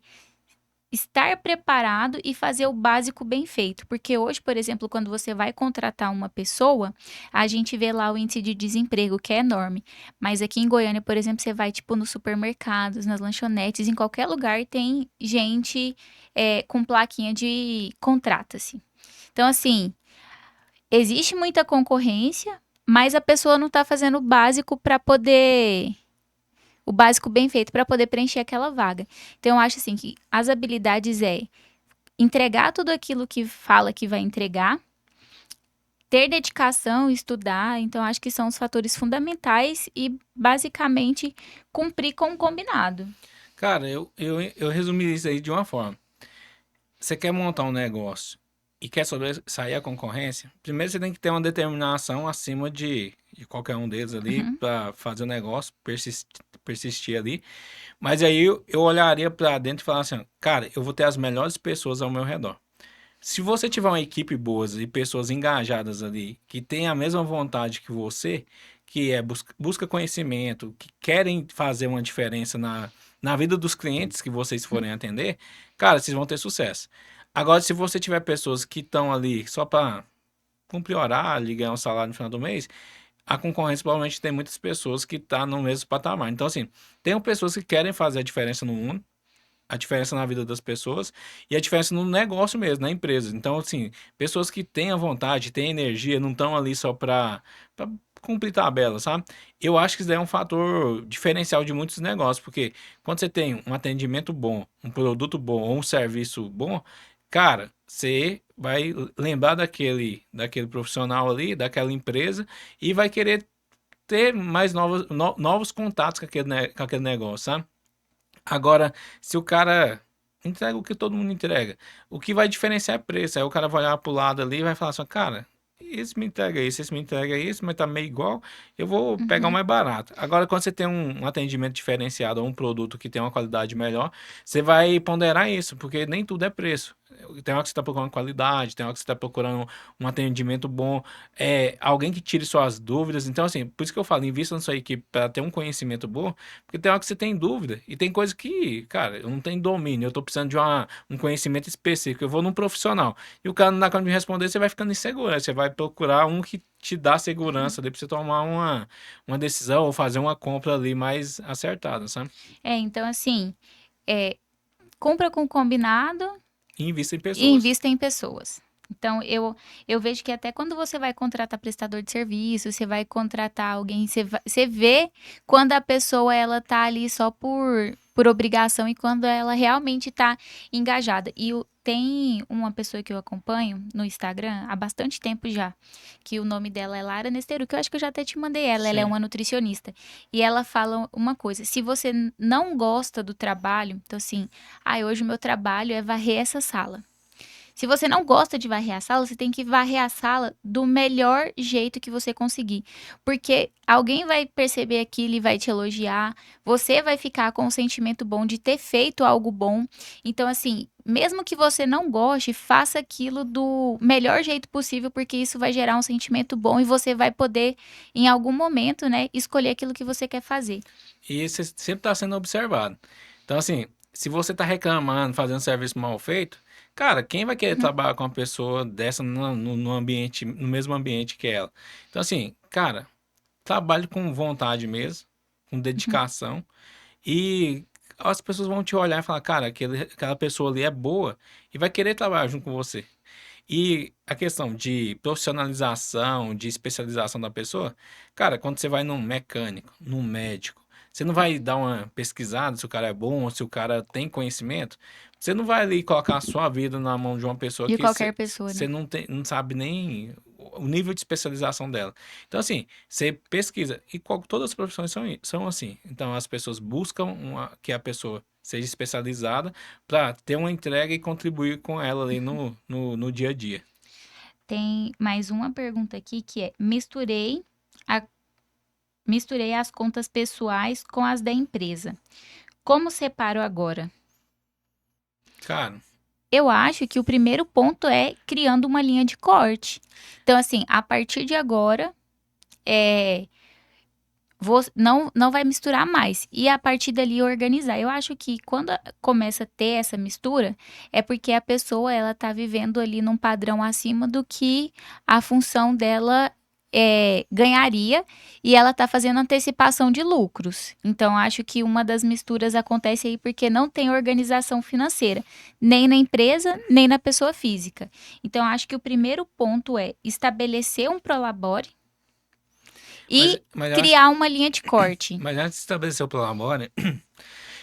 estar preparado e fazer o básico bem feito. Porque hoje, por exemplo, quando você vai contratar uma pessoa, a gente vê lá o índice de desemprego, que é enorme. Mas aqui em Goiânia, por exemplo, você vai, tipo, nos supermercados, nas lanchonetes, em qualquer lugar tem gente com plaquinha de contrata-se. Então, assim, existe muita concorrência, mas a pessoa não está fazendo o básico para poder o básico bem feito para poder preencher aquela vaga. Então, eu acho assim que as habilidades é entregar tudo aquilo que fala que vai entregar, ter dedicação, estudar. Então, acho que são os fatores fundamentais e, basicamente, cumprir com o combinado. Cara, eu resumi isso aí de uma forma. Você quer montar um negócio e quer sobressair a concorrência, primeiro você tem que ter uma determinação acima de qualquer um deles ali Uhum. para fazer o negócio, persistir ali. Mas aí eu olharia para dentro e falar assim, ó, cara, eu vou ter as melhores pessoas ao meu redor. Se você tiver uma equipe boa e pessoas engajadas ali, que têm a mesma vontade que você, que é busca conhecimento, que querem fazer uma diferença na vida dos clientes que vocês forem atender, cara, vocês vão ter sucesso. Agora, se você tiver pessoas que estão ali só para cumprir horário e ganhar um salário no final do mês, a concorrência provavelmente tem muitas pessoas que estão no mesmo patamar. Então, assim, tem pessoas que querem fazer a diferença no mundo, a diferença na vida das pessoas e a diferença no negócio mesmo, na empresa. Então, assim, pessoas que têm a vontade, têm energia, não estão ali só para cumprir tabela, sabe? Eu acho que isso daí é um fator diferencial de muitos negócios, porque quando você tem um atendimento bom, um produto bom ou um serviço bom, cara, você vai lembrar daquele profissional ali, daquela empresa e vai querer ter mais novos contatos com aquele negócio, sabe? Agora, se o cara entrega o que todo mundo entrega, o que vai diferenciar é preço. Aí o cara vai olhar pro lado ali e vai falar assim, cara, esse me entrega isso, esse me entrega isso, mas tá meio igual, eu vou pegar o Uhum. mais barato. Agora, quando você tem um atendimento diferenciado ou um produto que tem uma qualidade melhor, você vai ponderar isso, porque nem tudo é preço. Tem hora que você está procurando qualidade, tem hora que você está procurando um atendimento bom, alguém que tire suas dúvidas. Então, assim, por isso que eu falo, invista na sua equipe para ter um conhecimento bom, porque tem hora que você tem dúvida e tem coisa que, cara, eu não tenho domínio, eu tô precisando de um conhecimento específico. Eu vou num profissional e o cara não dá conta de me responder, você vai ficando inseguro. Aí você vai procurar um que te dá segurança ali pra você tomar uma decisão ou fazer uma compra ali mais acertada, sabe? Então assim, é, compra com combinado E invista em e pessoas. invista em pessoas. Então, eu vejo que até quando você vai contratar prestador de serviço, você vai contratar alguém, você vê quando a pessoa ela tá ali só por obrigação e quando ela realmente tá engajada. Tem uma pessoa que eu acompanho no Instagram há bastante tempo já, que o nome dela é Lara Nesteru, que eu acho que eu já até te mandei ela é Sim. uma nutricionista. E ela fala uma coisa, se você não gosta do trabalho, então assim, hoje o meu trabalho é varrer essa sala. Se você não gosta de varrer a sala, você tem que varrer a sala do melhor jeito que você conseguir. Porque alguém vai perceber aquilo e vai te elogiar, você vai ficar com um sentimento bom de ter feito algo bom. Então, assim, mesmo que você não goste, faça aquilo do melhor jeito possível, porque isso vai gerar um sentimento bom e você vai poder, em algum momento, né, escolher aquilo que você quer fazer. E você sempre está sendo observado. Então, assim, se você está reclamando, fazendo um serviço mal feito, cara, quem vai querer Uhum, trabalhar com uma pessoa dessa no ambiente, no mesmo ambiente que ela? Então, assim, cara, trabalhe com vontade mesmo, com uhum. dedicação, e as pessoas vão te olhar e falar, cara, aquela pessoa ali é boa e vai querer trabalhar junto com você. E a questão de profissionalização, de especialização da pessoa, cara, quando você vai num mecânico, num médico, você não vai dar uma pesquisada se o cara é bom ou se o cara tem conhecimento. Você não vai ali colocar a sua vida na mão de uma pessoa De que qualquer pessoa, você né? não sabe nem o nível de especialização dela. Então, assim, você pesquisa, e todas as profissões são assim. Então, as pessoas buscam que a pessoa seja especializada para ter uma entrega e contribuir com ela ali no dia a dia. Tem mais uma pergunta aqui que é: a misturei as contas pessoais com as da empresa. Como separo agora? Cara, Eu acho que o primeiro ponto é criando uma linha de corte. Então, assim, a partir de agora, é, não vai misturar mais. E a partir dali organizar. Eu acho que quando começa a ter essa mistura, é porque a pessoa ela tá vivendo ali num padrão acima do que a função dela ganharia e ela tá fazendo antecipação de lucros. Então, acho que uma das misturas acontece aí porque não tem organização financeira, nem na empresa, nem na pessoa física. Então, acho que o primeiro ponto é estabelecer um prolabore e mas eu acho, criar uma linha de corte. mas antes de estabelecer o Prolabore,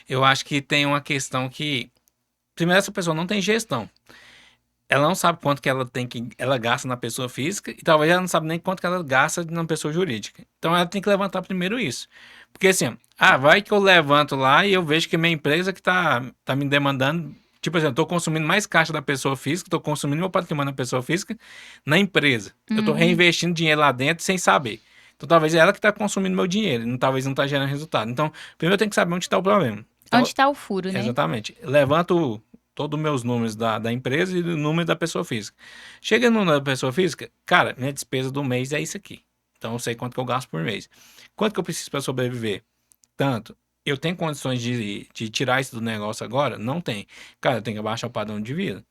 eu acho que tem uma questão que, primeiro, essa pessoa não tem gestão. Ela não sabe quanto que ela gasta na pessoa física e talvez ela não sabe nem quanto que ela gasta na pessoa jurídica. Então ela tem que levantar primeiro isso. Porque assim, vai que eu levanto lá e eu vejo que minha empresa que tá me demandando tipo assim, eu tô consumindo mais caixa da pessoa física, tô consumindo meu patrimônio da pessoa física na empresa. Eu tô reinvestindo dinheiro lá dentro sem saber. Então, talvez é ela que tá consumindo meu dinheiro, e talvez não tá gerando resultado. Então, primeiro eu tenho que saber onde está o problema. Onde Então, está o furo, né? exatamente. Levanto todos os meus números da empresa e o número da pessoa física. Chega no número da pessoa física, cara, minha despesa do mês é isso aqui. Então, eu sei quanto que eu gasto por mês. Quanto que eu preciso para sobreviver? Tanto. Eu tenho condições de tirar isso do negócio agora? Não tem. Cara, eu tenho que abaixar o padrão de vida.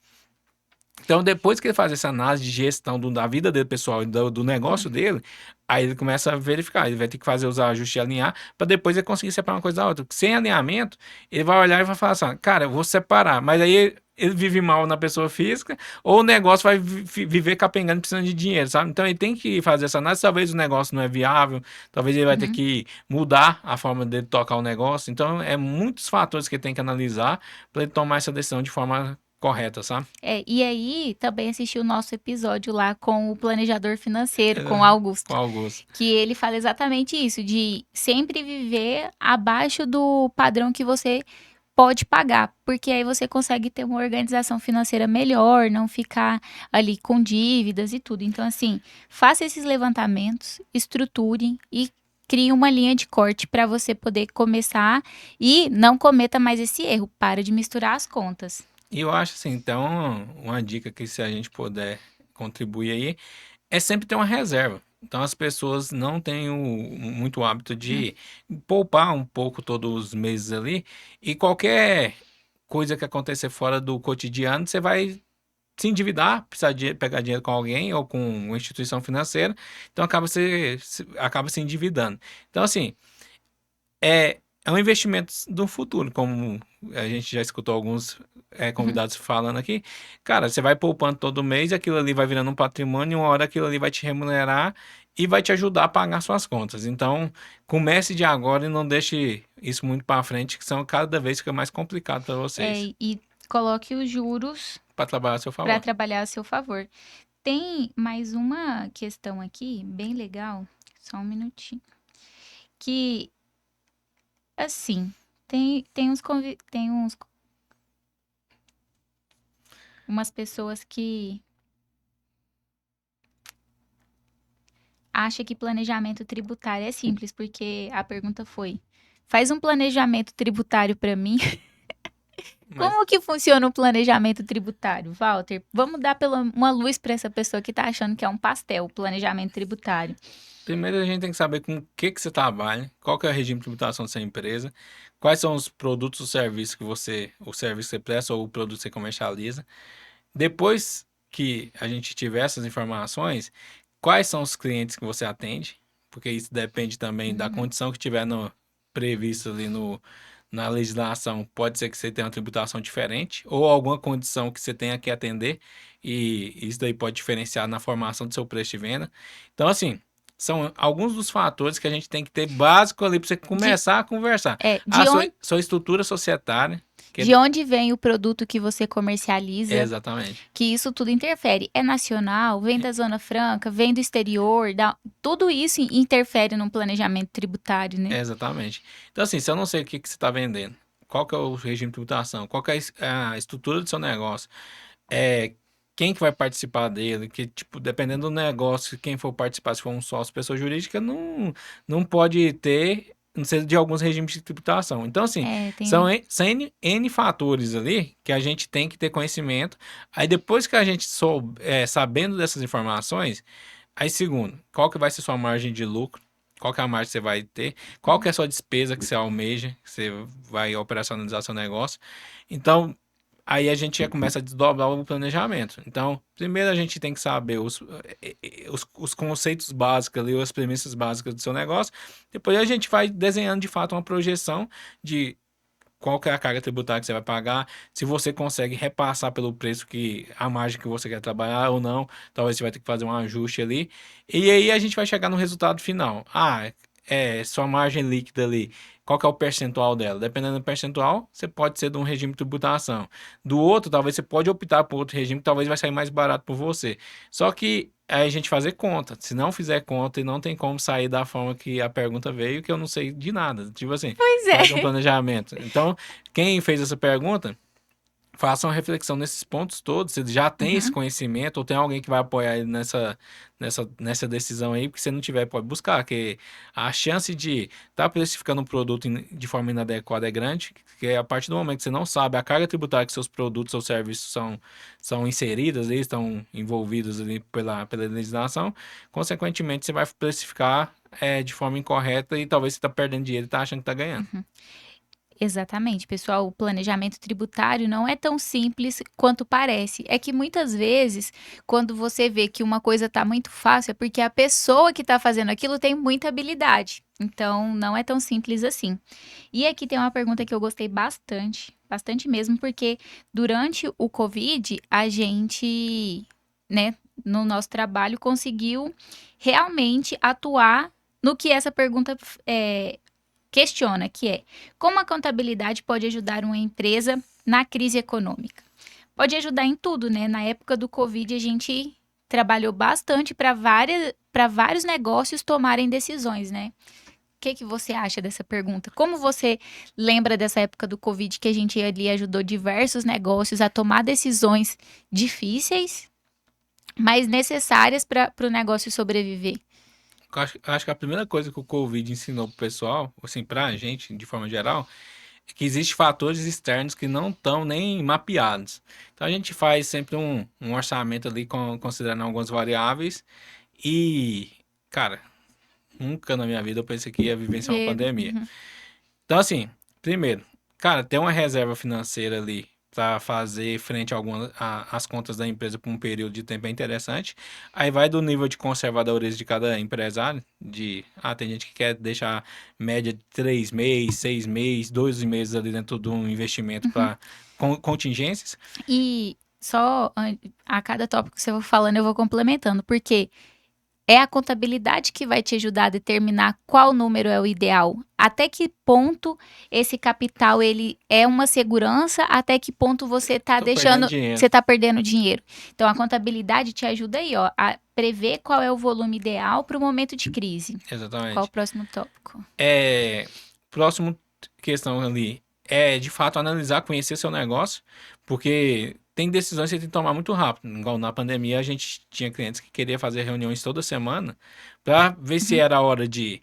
Então, depois que ele faz essa análise de gestão da vida dele pessoal e do negócio dele, aí ele começa a verificar. Ele vai ter que fazer os ajustes e alinhar para depois ele conseguir separar uma coisa da outra. Porque sem alinhamento, ele vai olhar e vai falar assim: cara, eu vou separar. Mas aí ele vive mal na pessoa física, ou o negócio vai viver capengando precisando de dinheiro, sabe? Então ele tem que fazer essa análise. Talvez o negócio não é viável, talvez ele vai ter que mudar a forma dele tocar o negócio. Então, é muitos fatores que ele tem que analisar para ele tomar essa decisão de forma correta, sabe? E aí também assisti o nosso episódio lá com o planejador financeiro, com o Com Augusto, Augusto. que ele fala exatamente isso, de sempre viver abaixo do padrão que você pode pagar, porque aí você consegue ter uma organização financeira melhor, não ficar ali com dívidas e tudo. Então, assim, faça esses levantamentos, estruture e crie uma linha de corte para você poder começar e não cometa mais esse erro. Para de misturar as contas. E eu acho assim, então, uma dica que se a gente puder contribuir aí, é sempre ter uma reserva. Então as pessoas não têm muito hábito de poupar um pouco todos os meses ali, e qualquer coisa que acontecer fora do cotidiano, você vai se endividar, precisar de pegar dinheiro com alguém ou com uma instituição financeira, então acaba se endividando. Então, assim, é um investimento do futuro, como a gente já escutou alguns convidados falando aqui. Cara, você vai poupando todo mês, aquilo ali vai virando um patrimônio, e uma hora aquilo ali vai te remunerar e vai te ajudar a pagar suas contas. Então, comece de agora e não deixe isso muito para frente, que são cada vez fica mais complicado para vocês, E coloque os juros para trabalhar a seu para favor. trabalhar a seu favor. Tem mais uma questão aqui, bem legal, só um minutinho. Que, assim, tem umas pessoas que acham que planejamento tributário é simples, porque a pergunta foi: faz um planejamento tributário para mim? Mas Como que funciona o planejamento tributário, Walter? Vamos dar uma luz para essa pessoa que está achando que é um pastel, o planejamento tributário. primeiro a gente tem que saber com o que você trabalha, qual que é o regime de tributação da sua empresa, quais são os produtos ou serviços o serviço que você presta ou o produto que você comercializa. Depois que a gente tiver essas informações, quais são os clientes que você atende, porque isso depende também da condição que tiver previsto ali na legislação. Pode ser que você tenha uma tributação diferente ou alguma condição que você tenha que atender, e isso daí pode diferenciar na formação do seu preço de venda. Então, assim, são alguns dos fatores que a gente tem que ter básico ali para você começar a conversar. De Sua estrutura societária. De onde vem o produto que você comercializa? Exatamente. Que isso tudo interfere. É nacional? Vem da Zona Franca? Vem do exterior? Tudo isso interfere no planejamento tributário, né? Exatamente. Então, assim, se eu não sei o que você está vendendo, qual que é o regime de tributação, qual que é a estrutura do seu negócio, quem que vai participar dele, que, tipo, dependendo do negócio, quem for participar, se for um sócio, pessoa jurídica, não pode ter, não sei, de alguns regimes de tributação. Então, assim, são N fatores ali que a gente tem que ter conhecimento. Aí, depois que a gente sabendo dessas informações, aí, segundo, qual que vai ser sua margem de lucro? Qual que é a margem que você vai ter? Qual que é a sua despesa que você almeja, que você vai operacionalizar seu negócio? Então, aí a gente já começa a desdobrar o planejamento. Então, primeiro a gente tem que saber os conceitos básicos ali, as premissas básicas do seu negócio. Depois a gente vai desenhando de fato uma projeção de qual que é a carga tributária que você vai pagar, se você consegue repassar pelo preço que a margem que você quer trabalhar ou não, talvez você vai ter que fazer um ajuste ali. E aí a gente vai chegar no resultado final. Sua margem líquida ali, qual que é o percentual dela? Dependendo do percentual, você pode ser de um regime de tributação. Do outro, talvez você pode optar por outro regime, que talvez vai sair mais barato por você. Só que aí a gente fazer conta. Se não fizer conta e não tem como sair da forma que a pergunta veio, que eu não sei de nada. Tipo assim, Pois faz um é. planejamento. Então, quem fez essa pergunta, faça uma reflexão nesses pontos todos. Você já tem esse Uhum, conhecimento, ou tem alguém que vai apoiar ele nessa decisão aí, porque se não tiver, pode buscar, que a chance de estar precificando um produto de forma inadequada é grande, que a partir do momento que você não sabe a carga tributária que seus produtos ou serviços são inseridas, eles estão envolvidos ali pela legislação, consequentemente você vai precificar de forma incorreta e talvez você está perdendo dinheiro e está achando que está ganhando. uhum. Exatamente, pessoal. O planejamento tributário não é tão simples quanto parece. É que muitas vezes, quando você vê que uma coisa está muito fácil, é porque a pessoa que está fazendo aquilo tem muita habilidade. Então, não é tão simples assim. E aqui tem uma pergunta que eu gostei bastante, bastante mesmo, porque durante o Covid, a gente, né, no nosso trabalho, conseguiu realmente atuar no que essa pergunta questiona, que é: como a contabilidade pode ajudar uma empresa na crise econômica? Pode ajudar em tudo, né? Na época do Covid, a gente trabalhou bastante para vários negócios tomarem decisões, né? O que que você acha dessa pergunta? Como você lembra dessa época do Covid que a gente ali ajudou diversos negócios a tomar decisões difíceis, mas necessárias para o negócio sobreviver? Eu acho que a primeira coisa que o Covid ensinou pro pessoal, assim, pra gente, de forma geral, é que existem fatores externos que não estão nem mapeados. Então a gente faz sempre um orçamento ali considerando algumas variáveis e, cara, nunca na minha vida eu pensei que ia vivenciar uma pandemia. Uhum, Então, assim, primeiro, cara, ter uma reserva financeira ali para fazer frente a algumas às contas da empresa por um período de tempo é interessante. Aí vai do nível de conservadorismo de cada empresário, tem gente que quer deixar média de 3 meses, 6 meses, 12 meses ali dentro de um investimento uhum. para contingências. E só a cada tópico que você for falando, eu vou complementando, porque é a contabilidade que vai te ajudar a determinar qual número é o ideal. Até que ponto esse capital ele é uma segurança, até que ponto Tô perdendo você dinheiro. está perdendo dinheiro. Então a contabilidade te ajuda aí, ó, a prever qual é o volume ideal para o momento de crise. Qual o Exatamente. próximo tópico? É, próximo questão ali é de fato analisar, conhecer seu negócio, porque tem decisões que você tem que tomar muito rápido. Igual na pandemia, a gente tinha clientes que queria fazer reuniões toda semana para ver se Uhum, era hora de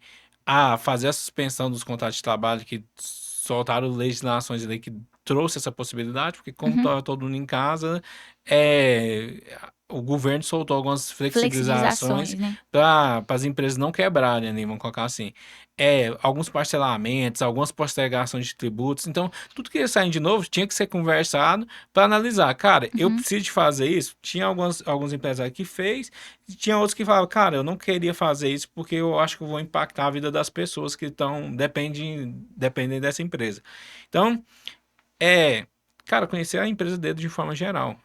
fazer a suspensão dos contratos de trabalho que soltaram legislações ali que trouxe essa possibilidade, porque como uhum. estava todo mundo em casa, é, o governo soltou algumas flexibilizações Flexibilizações, né? para as empresas não quebrarem ali, vamos colocar assim alguns parcelamentos, algumas postergações de tributos. Então, tudo que ia saindo de novo tinha que ser conversado para analisar. Cara, eu Uhum, preciso de fazer isso. Tinha alguns empresários que fez, e tinha outros que falavam, cara, eu não queria fazer isso porque eu acho que eu vou impactar a vida das pessoas que dependem dessa empresa. Então, é, cara, conhecer a empresa dele de forma geral.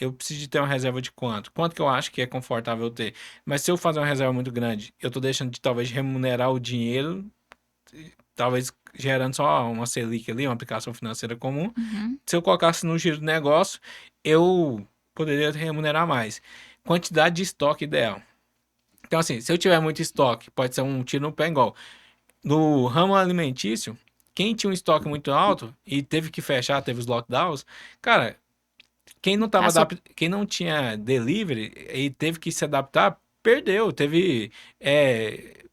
Eu preciso de ter uma reserva de quanto? Quanto que eu acho que é confortável ter? Mas se eu fazer uma reserva muito grande, eu tô deixando de talvez remunerar o dinheiro, talvez gerando só uma Selic ali, uma aplicação financeira comum. uhum. Se eu colocasse no giro do negócio, eu poderia remunerar mais. Quantidade de estoque ideal. Então, assim, se eu tiver muito estoque, pode ser um tiro no pé igual. No ramo alimentício, quem tinha um estoque muito alto e teve que fechar, teve os lockdowns, cara, Passou quem não tinha delivery e teve que se adaptar, perdeu.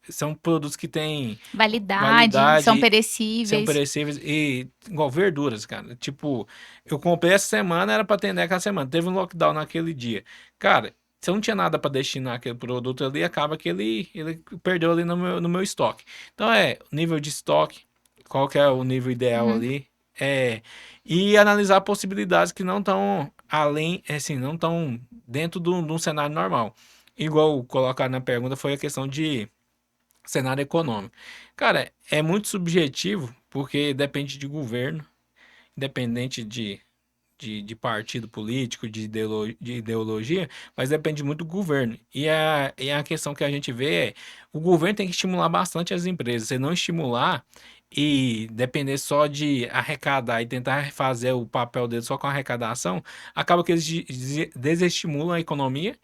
São produtos que têm validade, são validade, são perecíveis. perecíveis e igual verduras, cara. Tipo, eu comprei essa semana, era para atender aquela semana. Teve um lockdown naquele dia. Cara, se eu não tinha nada para destinar aquele produto ali, acaba que ele perdeu ali no meu estoque. Então nível de estoque, qual que é o nível ideal Uhum. ali? E analisar possibilidades que não estão além, assim, não estão dentro de um cenário normal. Igual colocar na pergunta foi a questão de cenário econômico. Cara, é muito subjetivo, porque depende de governo, independente de partido político, de ideologia, mas depende muito do governo. E a questão que a gente vê o governo tem que estimular bastante as empresas. Se não estimular e depender só de arrecadar e tentar fazer o papel dele só com arrecadação, acaba que eles desestimulam a economia.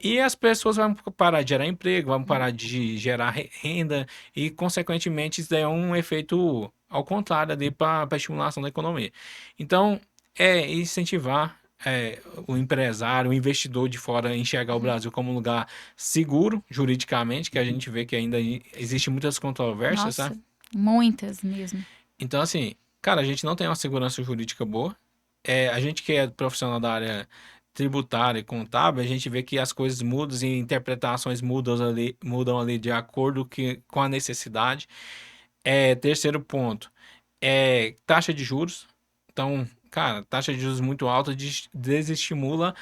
E as pessoas vão parar de gerar emprego, vão parar de gerar renda, e, consequentemente, isso daí é um efeito ao contrário ali para a estimulação da economia. Então, é incentivar o empresário, o investidor de fora a enxergar o Brasil como um lugar seguro juridicamente, que a gente vê que ainda existe muitas controvérsias, tá? Nossa, muitas mesmo. Então, assim, cara, a gente não tem uma segurança jurídica boa. A gente que é profissional da área tributária e contábil, a gente vê que as coisas mudam e interpretações mudam ali de acordo com a necessidade. Terceiro ponto, taxa de juros. Então, cara, taxa de juros muito alta desestimula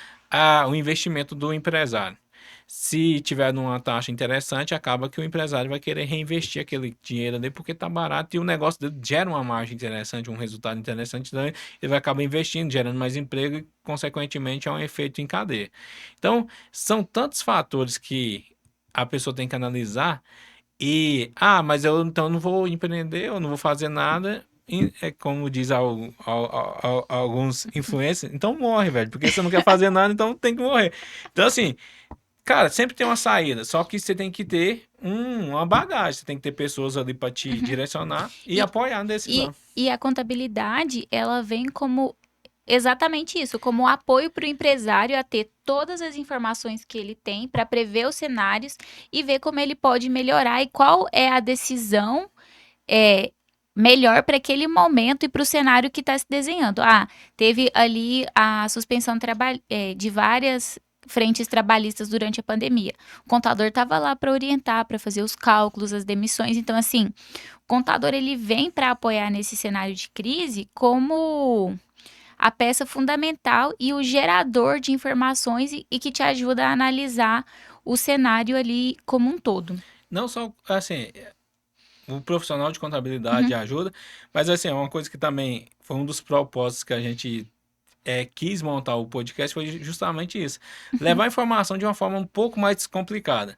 o investimento do empresário. Se tiver numa taxa interessante, acaba que o empresário vai querer reinvestir aquele dinheiro ali porque tá barato e o negócio dele gera uma margem interessante, um resultado interessante, então ele vai acabar investindo, gerando mais emprego e, consequentemente, é um efeito em cadeia. Então, são tantos fatores que a pessoa tem que analisar mas eu então não vou empreender, eu não vou fazer nada. É como diz alguns influencers, então morre, velho, porque você não quer fazer nada, então tem que morrer. Então, assim, cara, sempre tem uma saída, só que você tem que ter uma bagagem, você tem que ter pessoas ali para te direcionar e E, apoiar na decisão. e a contabilidade, ela vem como exatamente isso, como apoio para o empresário a ter todas as informações que ele tem para prever os cenários e ver como ele pode melhorar e qual é a decisão é, melhor para aquele momento e para o cenário que está se desenhando. Ah, teve ali a suspensão de várias frentes trabalhistas durante a pandemia. O contador estava lá para orientar, para fazer os cálculos, as demissões. Então, assim, o contador ele vem para apoiar nesse cenário de crise como a peça fundamental e o gerador de informações e que te ajuda a analisar o cenário ali como um todo. Não só, assim, o profissional de contabilidade Uhum, ajuda, mas, assim, é uma coisa que também foi um dos propósitos que a gente quis montar o podcast foi justamente isso. uhum, Levar a informação de uma forma um pouco mais descomplicada.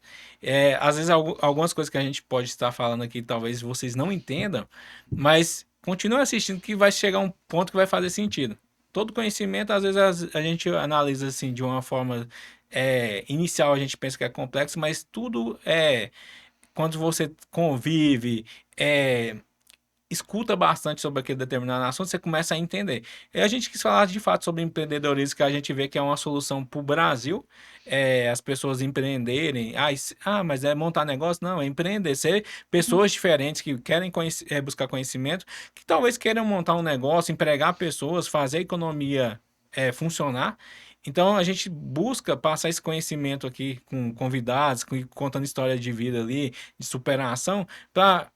Às vezes, algumas coisas que a gente pode estar falando aqui, talvez vocês não entendam, mas continue assistindo que vai chegar um ponto que vai fazer sentido. Todo conhecimento, às vezes, a gente analisa assim de uma forma inicial, a gente pensa que é complexo, mas tudo quando você convive, escuta bastante sobre aquele determinado assunto, você começa a entender. E a gente quis falar de fato sobre empreendedorismo, que a gente vê que é uma solução para o Brasil, as pessoas empreenderem. Mas é montar negócio? Não, é empreender. Ser uhum, pessoas diferentes que querem buscar conhecimento, que talvez queiram montar um negócio, empregar pessoas, fazer a economia funcionar. Então a gente busca passar esse conhecimento aqui com convidados, contando história de vida ali, de superação, para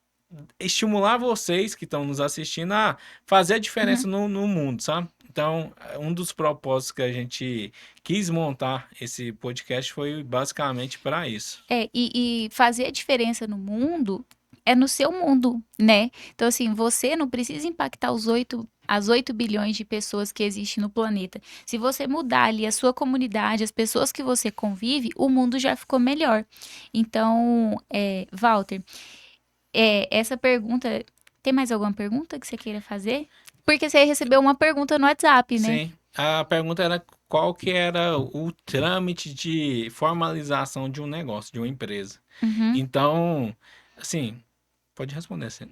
estimular vocês que estão nos assistindo a fazer a uhum. diferença no mundo, sabe? Então, um dos propósitos que a gente quis montar esse podcast foi basicamente para isso. E fazer a diferença no mundo é no seu mundo, né? Então, assim, você não precisa impactar as 8 bilhões de pessoas que existem no planeta. Se você mudar ali a sua comunidade, as pessoas que você convive, o mundo já ficou melhor. Então, Walter, essa pergunta. Tem mais alguma pergunta que você queira fazer? Porque você recebeu uma pergunta no WhatsApp, né? Sim, a pergunta era qual que era o trâmite de formalização de um negócio, de uma empresa. Uhum. Então, assim, pode responder assim.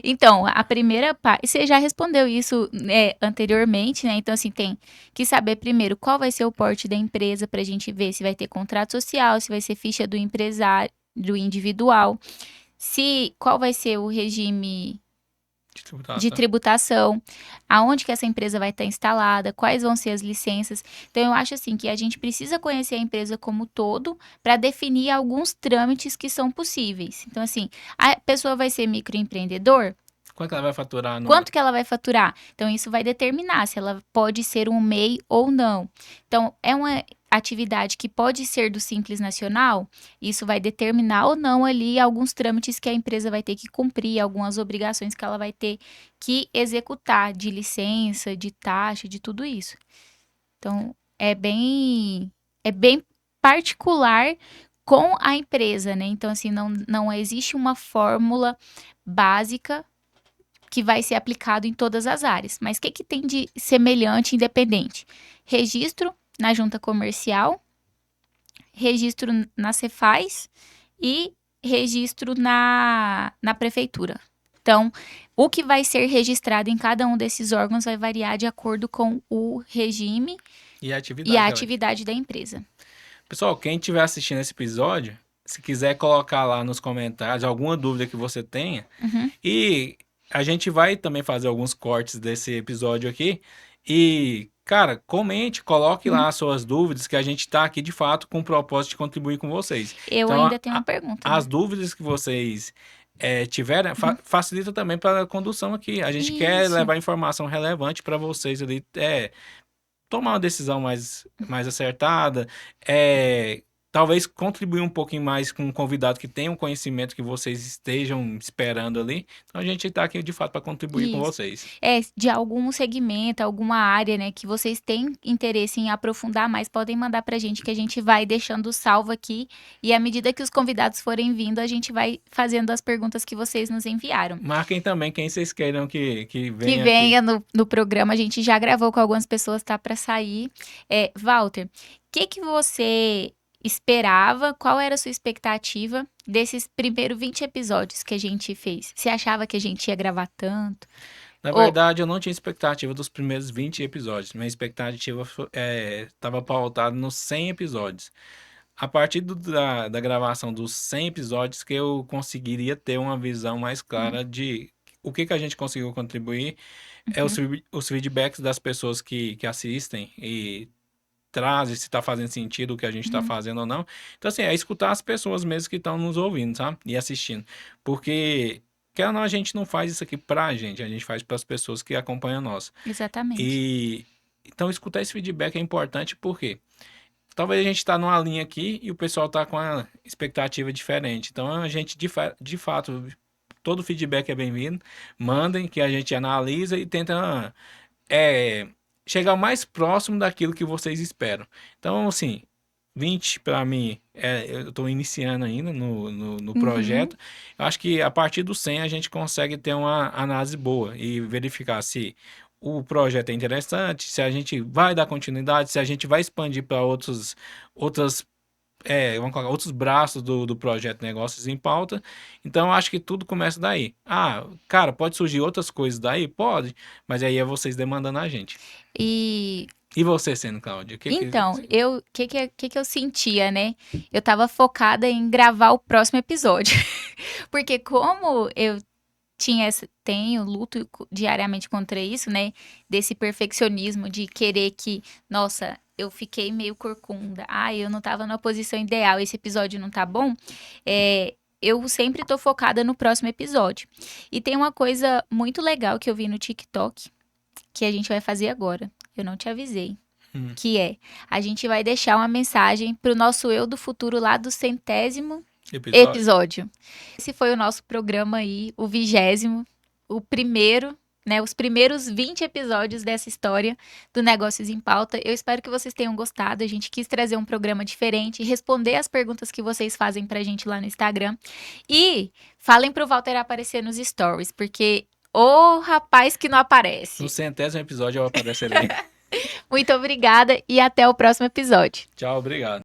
Então, a primeira parte, você já respondeu isso, né, anteriormente, né? Então, assim, tem que saber primeiro qual vai ser o porte da empresa para a gente ver se vai ter contrato social, se vai ser ficha do empresário, do individual, se qual vai ser o regime De de tributação. tributação, aonde que essa empresa vai estar instalada, quais vão ser as licenças. Então, eu acho assim que a gente precisa conhecer a empresa como todo para definir alguns trâmites que são possíveis. Então, assim, a pessoa vai ser microempreendedor? Quanto que ela vai faturar anual? Quanto que ela vai faturar? Então, isso vai determinar se ela pode ser um MEI ou não. Então, é uma atividade que pode ser do Simples Nacional, isso vai determinar ou não ali alguns trâmites que a empresa vai ter que cumprir, algumas obrigações que ela vai ter que executar de licença, de taxa, de tudo isso. Então, é bem particular com a empresa, né? Então, assim, não existe uma fórmula básica que vai ser aplicado em todas as áreas. Mas o que tem de semelhante e independente? Registro na junta comercial, registro na Cefaz e registro na prefeitura. Então, O que vai ser registrado em cada um desses órgãos vai variar de acordo com o regime E a e atividade, a galera. atividade da empresa. Pessoal, quem estiver assistindo esse episódio, se quiser colocar lá nos comentários alguma dúvida que você tenha, Uhum. e a gente vai também fazer alguns cortes desse episódio aqui. E, cara, comente, coloque lá as suas dúvidas, que a gente está aqui de fato com o propósito de contribuir com vocês. Eu Então, ainda tenho uma pergunta, as né? dúvidas que vocês tiverem, facilita também para a condução aqui. A gente quer Isso. levar informação relevante para vocês ali, tomar uma decisão mais acertada, talvez contribuir um pouquinho mais com um convidado que tenha um conhecimento que vocês estejam esperando ali. Então a gente está aqui de fato para contribuir com Isso. vocês. De algum segmento, alguma área, né, que vocês têm interesse em aprofundar mais, podem mandar pra gente, que a gente vai deixando salvo aqui. E à medida que os convidados forem vindo, a gente vai fazendo as perguntas que vocês nos enviaram. Marquem também quem vocês queiram que Que venha aqui. venha no programa, a gente já gravou com algumas pessoas, tá pra sair. Walter, o que você esperava? Qual era a sua expectativa desses primeiros 20 episódios que a gente fez? Você achava que a gente ia gravar tanto? Na verdade, eu não tinha expectativa dos primeiros 20 episódios. Minha expectativa estava pautada nos 100 episódios. A partir da gravação dos 100 episódios que eu conseguiria ter uma visão mais clara de o que a gente conseguiu contribuir, os feedbacks das pessoas que assistem e trazem se está fazendo sentido o que a gente está fazendo ou não. Então, assim, é escutar as pessoas mesmo que estão nos ouvindo, sabe? E assistindo. Porque, quer ou não, a gente não faz isso aqui pra gente, a gente faz para as pessoas que acompanham nós. Exatamente. Então, escutar esse feedback é importante porque talvez a gente está numa linha aqui e o pessoal está com uma expectativa diferente. Então, a gente, de fato, todo feedback é bem-vindo. Mandem que a gente analisa e tenta chegar o mais próximo daquilo que vocês esperam. Então, assim, 20 para mim, eu estou iniciando ainda no projeto. Eu acho que a partir do 100 a gente consegue ter uma análise boa e verificar se o projeto é interessante, se a gente vai dar continuidade, se a gente vai expandir para outras vamos colocar, outros braços do projeto Negócios em Pauta. Então, eu acho que tudo começa daí. Ah, cara, pode surgir outras coisas daí? Pode, mas aí é vocês demandando a gente. E você sendo, Cláudia? então, o que eu sentia, né? Eu tava focada em gravar o próximo episódio. Porque como eu luto diariamente contra isso, né? Desse perfeccionismo de querer que, nossa, eu fiquei meio corcunda. Eu não tava na posição ideal, esse episódio não tá bom. Eu sempre tô focada no próximo episódio. E tem uma coisa muito legal que eu vi no TikTok, que a gente vai fazer agora. Eu não te avisei. Que a gente vai deixar uma mensagem pro nosso eu do futuro lá do 100º episódio. Esse foi o nosso programa aí, o 20º, o primeiro, né? Os primeiros 20 episódios dessa história do Negócios em Pauta. Eu espero que vocês tenham gostado. A gente quis trazer um programa diferente, responder as perguntas que vocês fazem pra gente lá no Instagram. E falem pro Walter aparecer nos stories, porque o rapaz que não aparece. No 100º episódio eu aparecerei. Muito obrigada e até o próximo episódio. Tchau, obrigado.